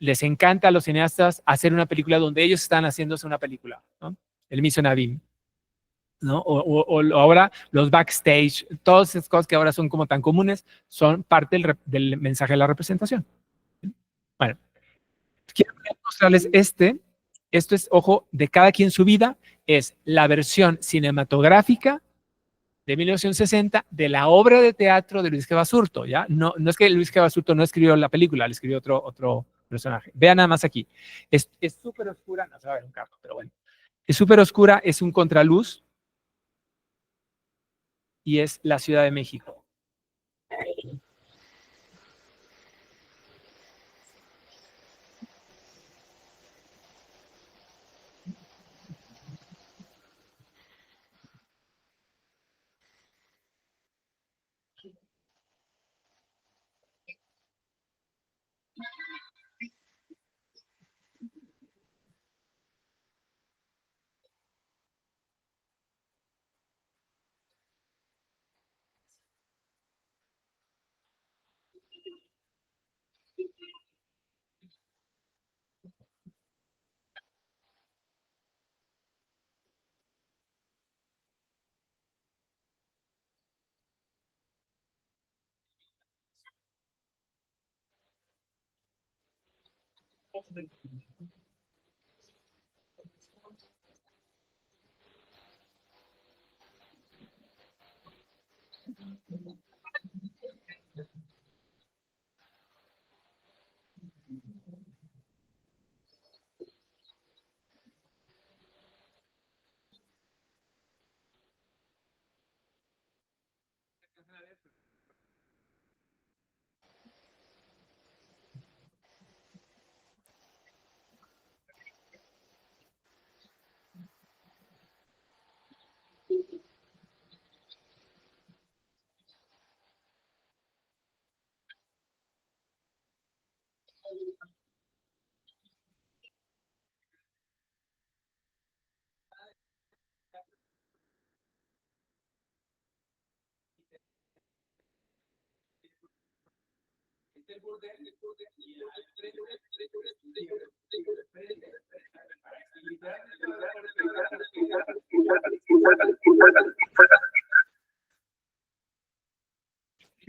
Les encanta a los cineastas hacer una película donde ellos están haciéndose una película, ¿no? El Mission Navim, ¿no? O ahora los backstage, todas esas cosas que ahora son como tan comunes, son parte del mensaje de la representación. Bueno, quiero mostrarles esto es, ojo, de cada quien su vida, es la versión cinematográfica de 1960 de la obra de teatro de Luis G. Basurto, ¿ya? No es que Luis G. Basurto no escribió la película, le escribió otro personaje. Vean nada más aquí. Es súper oscura, no se va a ver un carro, pero bueno. Es súper oscura, es un contraluz y es la Ciudad de México.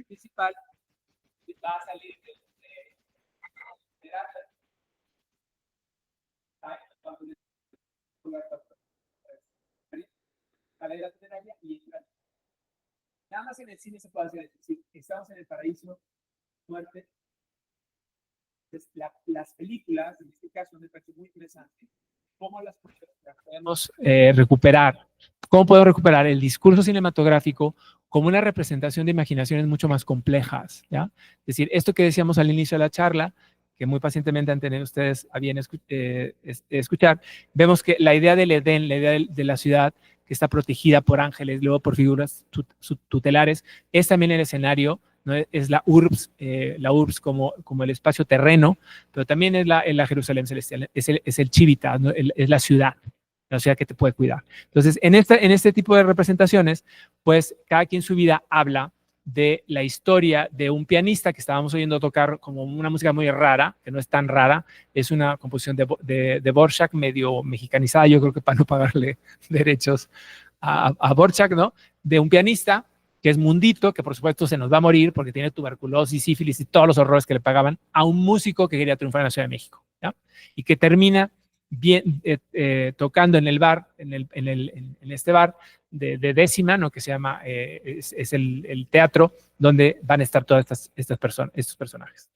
Principal va a salir nada más en el cine se puede hacer, es decir, estamos en el paraíso, muerte. Entonces, las películas, en este caso, me parece muy interesante, cómo las podemos recuperar, cómo puedo recuperar el discurso cinematográfico como una representación de imaginaciones mucho más complejas, ¿ya? Es decir, esto que decíamos al inicio de la charla, que muy pacientemente han tenido ustedes a bien escuchar, vemos que la idea del Edén, la idea de la ciudad que está protegida por ángeles, luego por figuras tutelares, es también el escenario, ¿no? Es la urbs como el espacio terreno, pero también es la Jerusalén celestial, es el Chivita, ¿no? Es la ciudad que te puede cuidar. Entonces, en este tipo de representaciones, pues cada quien en su vida habla de la historia de un pianista que estábamos oyendo tocar como una música muy rara, que no es tan rara, es una composición de Dvorak medio mexicanizada, yo creo que para no pagarle derechos a Dvorak, ¿no? De un pianista que es mundito, que por supuesto se nos va a morir porque tiene tuberculosis, sífilis y todos los horrores que le pagaban a un músico que quería triunfar en la Ciudad de México, ¿ya? Y que termina bien, tocando en el bar, en este bar de décima, ¿no? Que se llama, es el teatro donde van a estar todas estas personas, estos personajes.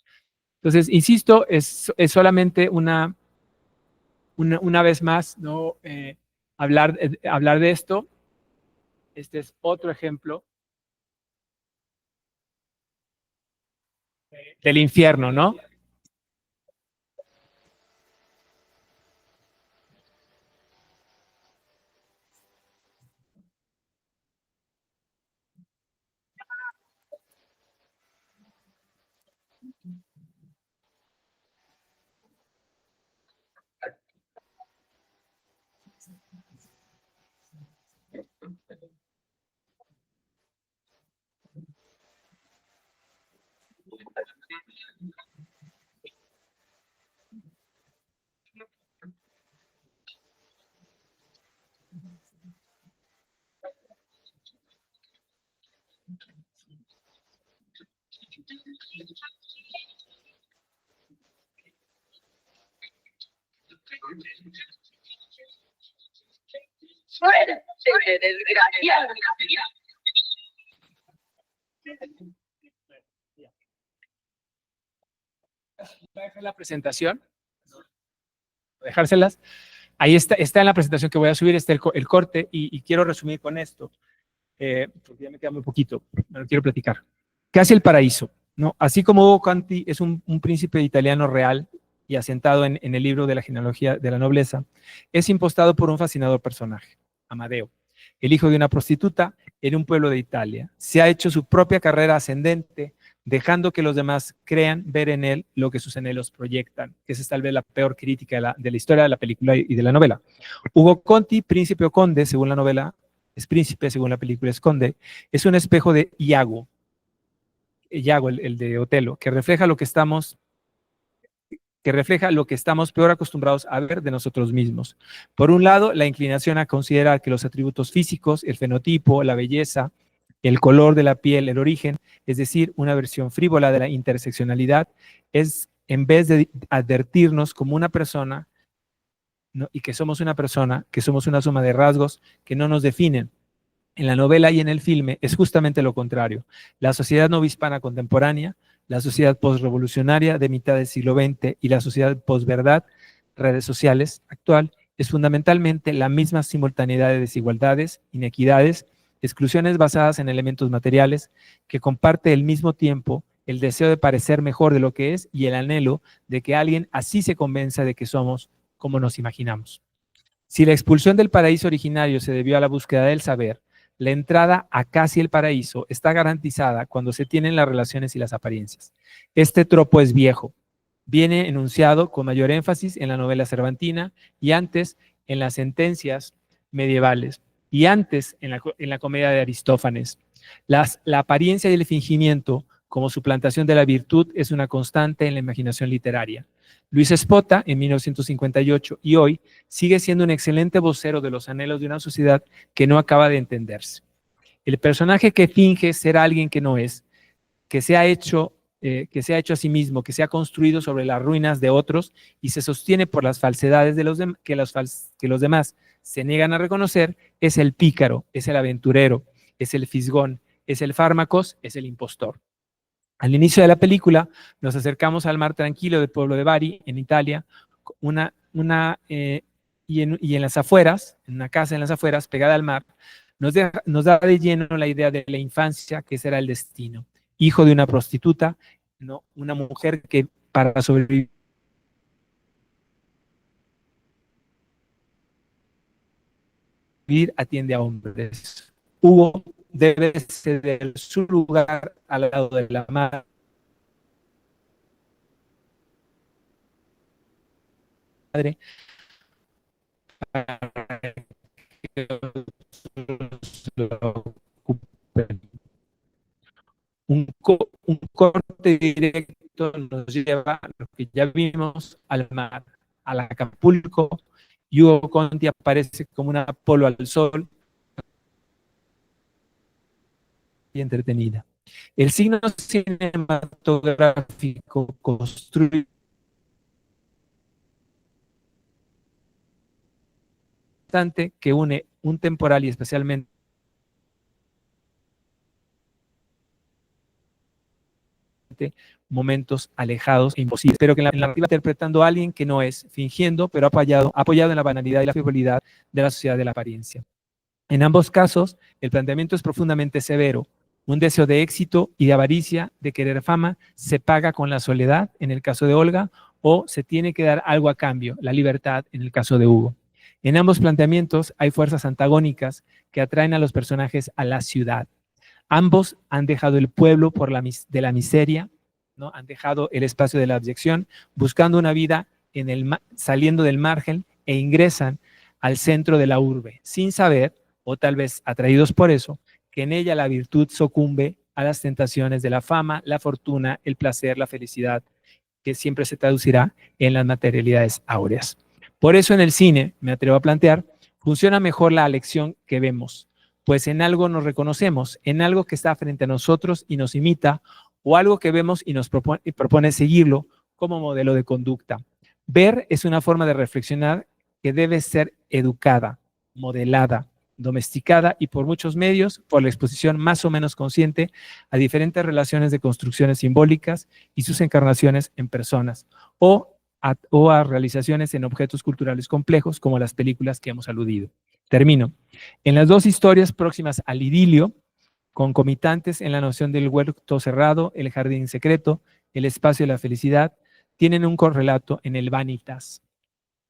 Entonces, insisto, es solamente una vez más, ¿no? Hablar de esto. Este es otro ejemplo del infierno, ¿no? Voy a dejar la presentación, dejárselas. Ahí está en la presentación que voy a subir, está el corte, y quiero resumir con esto, porque ya me queda muy poquito, me lo quiero platicar. Casi el paraíso, ¿no? Así como Hugo Conti es un príncipe italiano real y asentado en el libro de la genealogía de la nobleza, es impostado por un fascinador personaje, Amadeo, el hijo de una prostituta en un pueblo de Italia. Se ha hecho su propia carrera ascendente, dejando que los demás crean ver en él lo que sus anhelos proyectan, que esa es tal vez la peor crítica de la historia de la película y de la novela. Hugo Conti, príncipe o conde, según la novela, es príncipe, según la película es conde, es un espejo de Iago, el de Otelo, que refleja lo que estamos peor acostumbrados a ver de nosotros mismos. Por un lado, la inclinación a considerar que los atributos físicos, el fenotipo, la belleza, el color de la piel, el origen, es decir, una versión frívola de la interseccionalidad, es en vez de advertirnos como una persona, ¿no? Y que somos una persona, que somos una suma de rasgos que no nos definen, en la novela y en el filme es justamente lo contrario. La sociedad novohispana contemporánea, la sociedad postrevolucionaria de mitad del siglo XX y la sociedad posverdad, redes sociales actual, es fundamentalmente la misma simultaneidad de desigualdades, inequidades, exclusiones basadas en elementos materiales, que comparte al mismo tiempo el deseo de parecer mejor de lo que es y el anhelo de que alguien así se convenza de que somos como nos imaginamos. Si la expulsión del paraíso originario se debió a la búsqueda del saber, la entrada a casi el paraíso está garantizada cuando se tienen las relaciones y las apariencias. Este tropo es viejo. Viene enunciado con mayor énfasis en la novela cervantina y antes en las sentencias medievales y antes en la comedia de Aristófanes. La apariencia y el fingimiento como suplantación de la virtud es una constante en la imaginación literaria. Luis Espota, en 1958 y hoy, sigue siendo un excelente vocero de los anhelos de una sociedad que no acaba de entenderse. El personaje que finge ser alguien que no es, que se ha hecho a sí mismo, que se ha construido sobre las ruinas de otros y se sostiene por las falsedades de que los demás se niegan a reconocer, es el pícaro, es el aventurero, es el fisgón, es el fármacos, es el impostor. Al inicio de la película nos acercamos al mar tranquilo del pueblo de Bari, en Italia, y en las afueras, en una casa en las afueras, pegada al mar, nos da de lleno la idea de la infancia, que será el destino. Hijo de una prostituta, ¿no? Una mujer que para sobrevivir atiende a hombres. Hugo debe ceder su lugar al lado de la madre para que lo ocupen. Un corte directo nos lleva, lo que ya vimos, al mar, al Acapulco, y Hugo Conti aparece como un Apolo al sol y entretenida. El signo cinematográfico construye que une un temporal y especialmente momentos alejados e imposibles, pero que en la narrativa interpretando a alguien que no es, fingiendo, pero apoyado en la banalidad y la frivolidad de la sociedad de la apariencia. En ambos casos, el planteamiento es profundamente severo. Un deseo de éxito y de avaricia, de querer fama, se paga con la soledad, en el caso de Olga, o se tiene que dar algo a cambio, la libertad, en el caso de Hugo. En ambos planteamientos hay fuerzas antagónicas que atraen a los personajes a la ciudad. Ambos han dejado el pueblo de la miseria, ¿no? Han dejado el espacio de la abyección, buscando una vida saliendo del margen e ingresan al centro de la urbe, sin saber, o tal vez atraídos por eso, que en ella la virtud sucumbe a las tentaciones de la fama, la fortuna, el placer, la felicidad, que siempre se traducirá en las materialidades áureas. Por eso en el cine, me atrevo a plantear, funciona mejor la lección que vemos, pues en algo nos reconocemos, en algo que está frente a nosotros y nos imita, o algo que vemos y nos propone seguirlo como modelo de conducta. Ver es una forma de reflexionar que debe ser educada, modelada, domesticada y por muchos medios, por la exposición más o menos consciente a diferentes relaciones de construcciones simbólicas y sus encarnaciones en personas, o a realizaciones en objetos culturales complejos como las películas que hemos aludido. Termino. En las dos historias próximas al idilio, concomitantes en la noción del huerto cerrado, el jardín secreto, el espacio de la felicidad, tienen un correlato en el vanitas.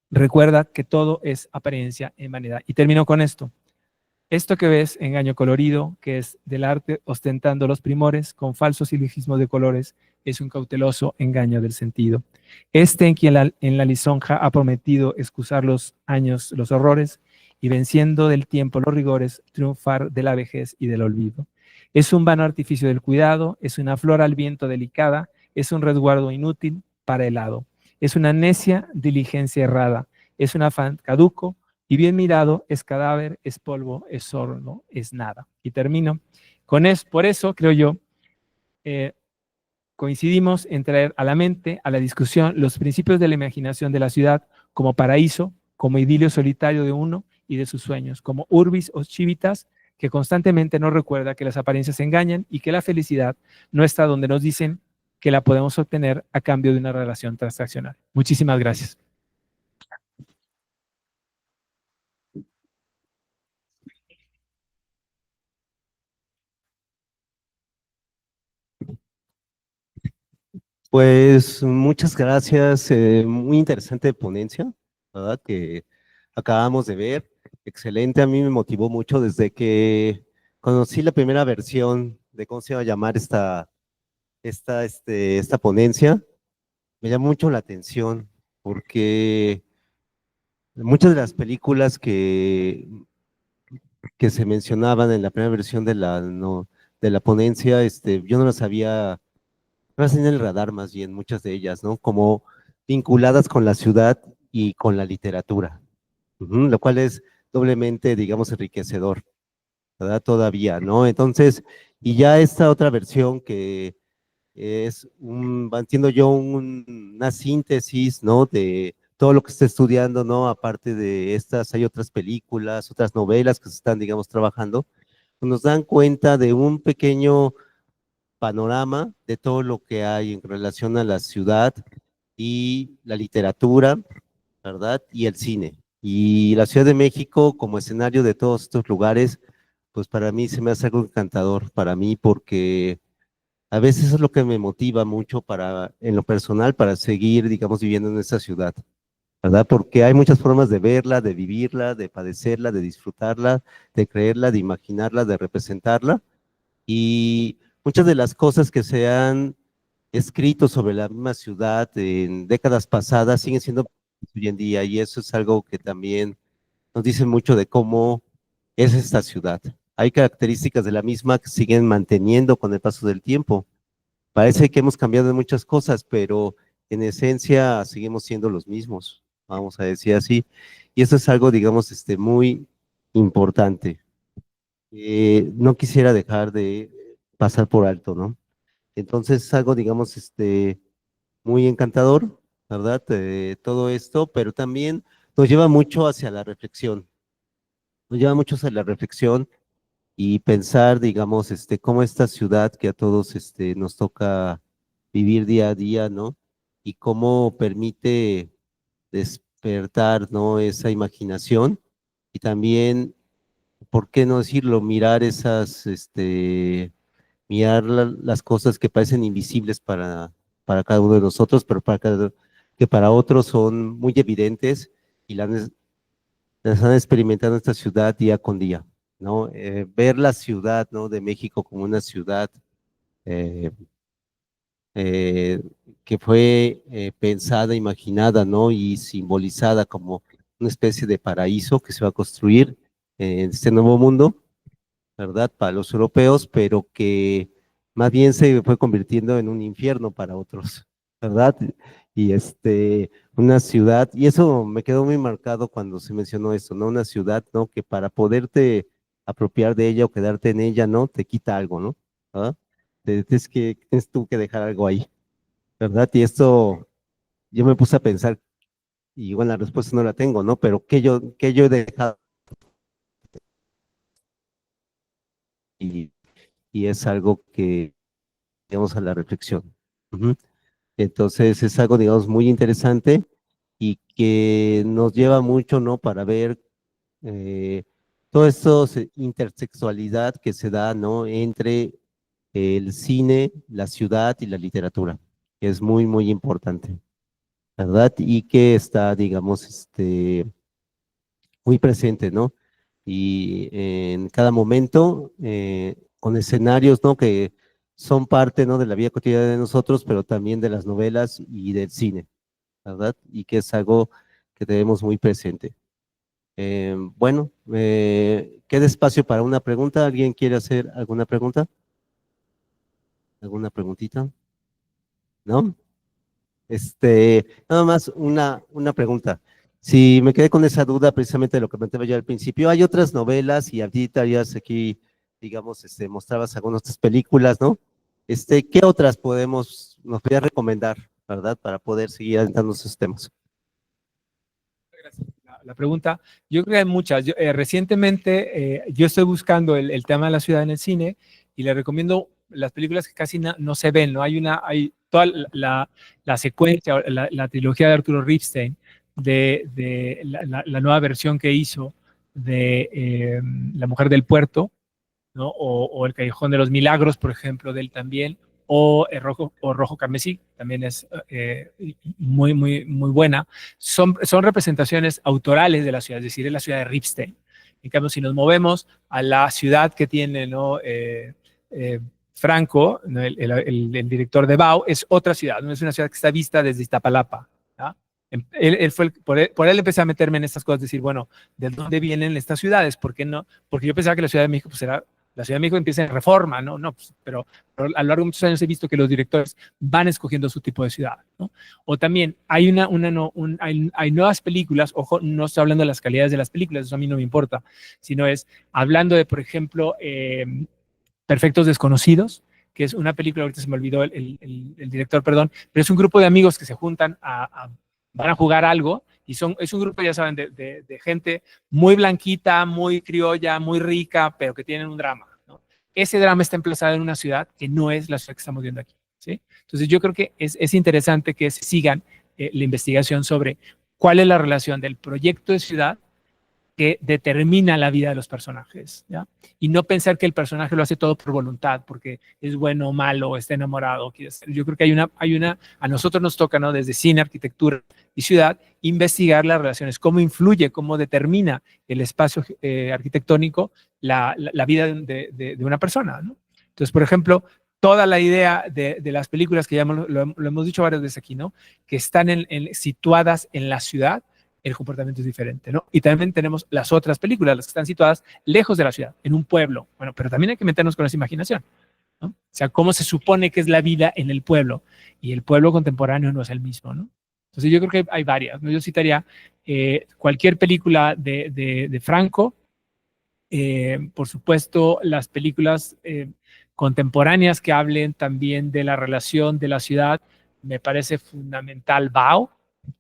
Recuerda que todo es apariencia en vanidad. Y termino con esto. Esto que ves, engaño colorido, que es del arte ostentando los primores con falsos silogismos de colores, es un cauteloso engaño del sentido. En quien en la lisonja ha prometido excusar los años, los horrores, y venciendo del tiempo los rigores, triunfar de la vejez y del olvido. Es un vano artificio del cuidado, es una flor al viento delicada, es un resguardo inútil para el hado. Es una necia diligencia errada, es un afán caduco, y bien mirado, es cadáver, es polvo, es sorno, es nada. Y termino con eso. Por eso, creo yo, coincidimos en traer a la mente, a la discusión, los principios de la imaginación de la ciudad como paraíso, como idilio solitario de uno y de sus sueños, como urbis o civitas, que constantemente nos recuerda que las apariencias engañan y que la felicidad no está donde nos dicen que la podemos obtener a cambio de una relación transaccional. Muchísimas gracias. Pues muchas gracias, muy interesante ponencia, ¿verdad? Que acabamos de ver, excelente, a mí me motivó mucho desde que conocí la primera versión de cómo se iba a llamar esta ponencia, me llamó mucho la atención, porque muchas de las películas que se mencionaban en la primera versión de no, de la ponencia, yo no las había, no las tenía en el radar más bien, muchas de ellas, ¿no? Como vinculadas con la ciudad y con la literatura, lo cual es doblemente, digamos, enriquecedor, ¿verdad? Todavía, ¿no? Entonces, y ya esta otra versión que entiendo yo, una síntesis, ¿no? De todo lo que está estudiando, ¿no? Aparte de estas, hay otras películas, otras novelas que se están, digamos, trabajando, pues nos dan cuenta de un pequeño panorama de todo lo que hay en relación a la ciudad y la literatura, ¿verdad? Y el cine. Y la Ciudad de México como escenario de todos estos lugares, pues para mí se me hace algo encantador, para mí, porque a veces es lo que me motiva mucho para, en lo personal, para seguir, digamos, viviendo en esta ciudad, ¿verdad? Porque hay muchas formas de verla, de vivirla, de padecerla, de disfrutarla, de creerla, de imaginarla, de representarla. Y muchas de las cosas que se han escrito sobre la misma ciudad en décadas pasadas siguen siendo hoy en día, y eso es algo que también nos dice mucho de cómo es esta ciudad. Hay características de la misma que siguen manteniendo con el paso del tiempo. Parece que hemos cambiado en muchas cosas, pero en esencia seguimos siendo los mismos, vamos a decir así. Y eso es algo, digamos, muy importante. No quisiera dejar de pasar por alto, ¿no? Entonces es algo, digamos, muy encantador, ¿verdad? Todo esto, pero también nos lleva mucho hacia la reflexión. Nos lleva mucho hacia la reflexión y pensar, digamos, cómo esta ciudad que a todos nos toca vivir día a día, ¿no? Y cómo permite despertar, ¿no? Esa imaginación y también, ¿por qué no decirlo? Mirar mirar las cosas que parecen invisibles para cada uno de nosotros, pero que para otros son muy evidentes y las están experimentando esta ciudad día con día, ¿no? Ver la ciudad, ¿no? De México como una ciudad eh, eh, que fue pensada, imaginada, ¿no? Y simbolizada como una especie de paraíso que se va a construir en este nuevo mundo, ¿verdad? Para los europeos, pero que más bien se fue convirtiendo en un infierno para otros, ¿verdad? Y una ciudad, y eso me quedó muy marcado cuando se mencionó esto, ¿no? Una ciudad, ¿no? Que para poderte apropiar de ella o quedarte en ella, ¿no? Te quita algo, ¿no? ¿Ah? Tienes tú que dejar algo ahí, ¿verdad? Y esto, yo me puse a pensar, y bueno, la respuesta no la tengo, ¿no? Pero ¿qué yo he dejado? Y, y es algo que digamos, a la reflexión. Ujú. Entonces es algo, digamos, muy interesante y que nos lleva mucho, ¿no? Para ver eh, todo esto, intersexualidad que se da, ¿no? Entre el cine, la ciudad y la literatura, que es muy, muy importante, ¿verdad? Y que está, digamos, muy presente, ¿no? Y en cada momento, con escenarios, ¿no? Que son parte, ¿no? De la vida cotidiana de nosotros, pero también de las novelas y del cine, ¿verdad? Y que es algo que tenemos muy presente. Bueno, queda espacio para una pregunta. ¿Alguien quiere hacer alguna pregunta? ¿Alguna preguntita? ¿No? Nada más una pregunta. Si me quedé con esa duda precisamente de lo que planteaba yo al principio, hay otras novelas y ahorita ya aquí, digamos, mostrabas algunas otras películas, ¿no? ¿Qué otras nos podrías recomendar, verdad, para poder seguir adentrando esos temas? la pregunta, yo creo que hay muchas. Recientemente yo estoy buscando el tema de la ciudad en el cine y le recomiendo las películas que casi no se ven, ¿no? Hay toda la secuencia, la trilogía de Arturo Ripstein, de la nueva versión que hizo de La Mujer del Puerto, ¿no? O El Callejón de los Milagros, por ejemplo, de él también, o Rojo Carmesí, también es muy buena. Son representaciones autorales de la ciudad, es decir, es la ciudad de Ripstein. En cambio, si nos movemos a la ciudad que tiene, ¿no? Franco, ¿no? el director de Bao, es otra ciudad, no es una ciudad que está vista desde Iztapalapa. ¿Ya? Por él empecé a meterme en estas cosas, decir, bueno, ¿de dónde vienen estas ciudades? ¿Por qué no? Porque yo pensaba que la Ciudad de México pues, era la Ciudad de México empieza en Reforma, ¿no? No, pues, pero a lo largo de muchos años he visto que los directores van escogiendo su tipo de ciudad, ¿no? O también hay, hay nuevas películas, ojo, no estoy hablando de las calidades de las películas, eso a mí no me importa, sino es hablando de, por ejemplo, Perfectos Desconocidos, que es una película, ahorita se me olvidó el director, perdón, pero es un grupo de amigos que se juntan van a jugar algo y es un grupo, ya saben, de gente muy blanquita, muy criolla, muy rica, pero que tienen un drama, ¿no? Ese drama está emplazado en una ciudad que no es la ciudad que estamos viendo aquí, ¿sí? Entonces yo creo que es interesante que sigan la investigación sobre cuál es la relación del proyecto de ciudad que determina la vida de los personajes, ¿ya? Y no pensar que el personaje lo hace todo por voluntad, porque es bueno o malo, está enamorado. Yo creo que a nosotros nos toca, ¿no? Desde cine, arquitectura y ciudad, investigar las relaciones, cómo influye, cómo determina el espacio arquitectónico la vida de una persona, ¿no? Entonces, por ejemplo, toda la idea de las películas que ya lo hemos dicho varias veces aquí, ¿no? Que están situadas en la ciudad, el comportamiento es diferente, ¿no? Y también tenemos las otras películas, las que están situadas lejos de la ciudad, en un pueblo. Bueno, pero también hay que meternos con esa imaginación, ¿no? O sea, cómo se supone que es la vida en el pueblo, y el pueblo contemporáneo no es el mismo, ¿no? Entonces yo creo que hay varias, ¿no? Yo citaría cualquier película de Franco, por supuesto, las películas contemporáneas que hablen también de la relación de la ciudad, me parece fundamental Bao,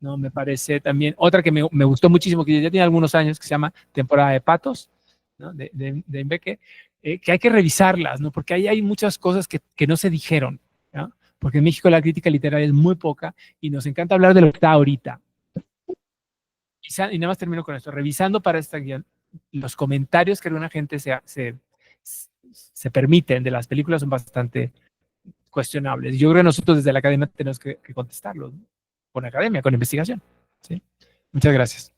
¿no? Me parece también otra que me gustó muchísimo, que ya tiene algunos años, que se llama Temporada de Patos, ¿no? de Mbeke, que hay que revisarlas, ¿no? Porque ahí hay muchas cosas que no se dijeron, ¿no? Porque en México la crítica literaria es muy poca y nos encanta hablar de lo que está ahorita. Y nada más termino con esto, revisando para esta guión, los comentarios que alguna gente se permiten de las películas son bastante cuestionables. Yo creo que nosotros desde la academia tenemos que contestarlos, ¿no? Con academia, con investigación, ¿sí? Muchas gracias.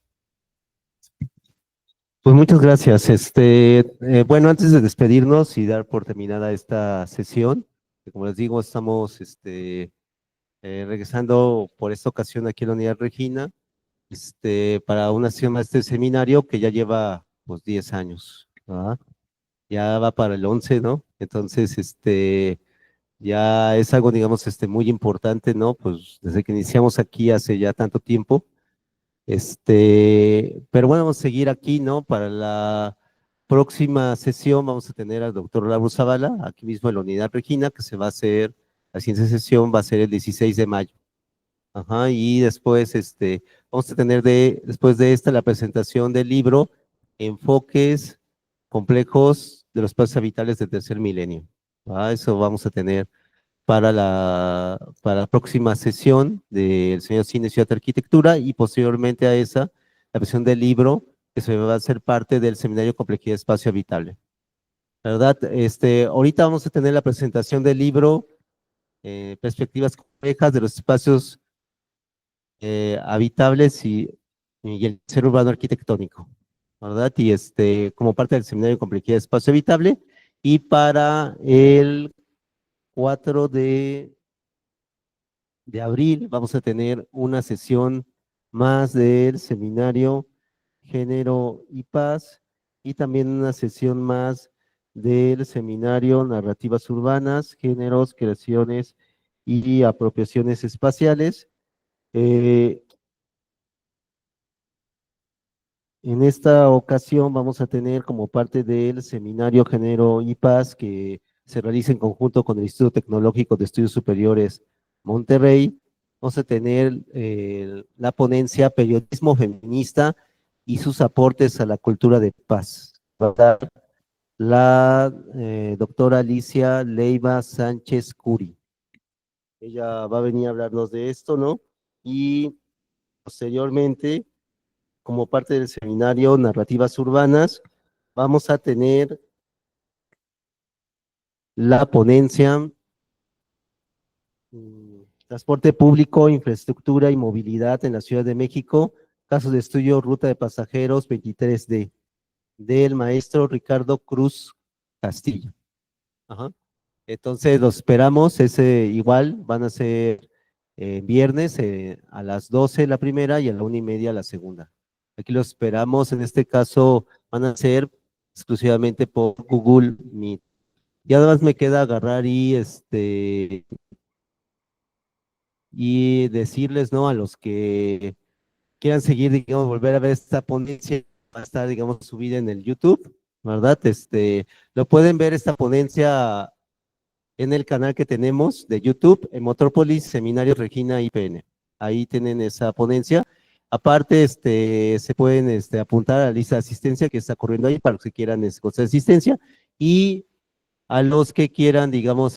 Pues muchas gracias. Bueno, antes de despedirnos y dar por terminada esta sesión, que como les digo, estamos regresando por esta ocasión aquí en la Unidad Regina, para una sesión más de este seminario que ya lleva pues 10 años, ¿verdad? Ya va para el 11, ¿no? Entonces, ya es algo, digamos, muy importante, ¿no? Pues desde que iniciamos aquí hace ya tanto tiempo. Pero bueno, vamos a seguir aquí, ¿no? Para la próxima sesión vamos a tener al doctor Lauro Zavala, aquí mismo en la Unidad Regina, que se va a hacer, la siguiente sesión va a ser el 16 de mayo. Ajá, y después, vamos a tener después de esta la presentación del libro Enfoques Complejos de los Espacios Habitables del Tercer Milenio. Eso vamos a tener para la próxima sesión del señor Cine Ciudad Arquitectura y posteriormente a esa, la versión del libro que se va a hacer parte del Seminario Complejidad Espacio Habitable. La verdad, ahorita vamos a tener la presentación del libro Perspectivas Complejas de los Espacios Habitables y el Ser Urbano Arquitectónico, ¿verdad? Y como parte del Seminario Complejidad Espacio Habitable, y para el 4 de abril vamos a tener una sesión más del seminario Género y Paz y también una sesión más del seminario Narrativas Urbanas, Géneros, Creaciones y Apropiaciones Espaciales. En esta ocasión vamos a tener como parte del seminario Género y Paz que se realiza en conjunto con el Instituto Tecnológico de Estudios Superiores Monterrey. Vamos a tener la ponencia Periodismo Feminista y sus aportes a la cultura de paz. Va a dar la doctora Alicia Leiva Sánchez Curi. Ella va a venir a hablarnos de esto, ¿no? Y posteriormente, como parte del seminario Narrativas Urbanas, vamos a tener la ponencia Transporte Público, Infraestructura y Movilidad en la Ciudad de México, caso de estudio Ruta de Pasajeros 23D, del maestro Ricardo Cruz Castillo. Ajá. Entonces los esperamos, ese igual van a ser viernes a las 12 la primera y a la 1:30 la segunda. Aquí los esperamos, en este caso van a ser exclusivamente por Google Meet. Ya nada más me queda agarrar y decirles, ¿no? A los que quieran seguir, digamos, volver a ver esta ponencia, va a estar, digamos, subida en el YouTube, ¿verdad? Lo pueden ver esta ponencia en el canal que tenemos de YouTube, en Metrópolis Seminario Regina IPN. Ahí tienen esa ponencia. Aparte, se pueden apuntar a la lista de asistencia que está corriendo ahí para los que quieran cosas de asistencia y a los que quieran, digamos,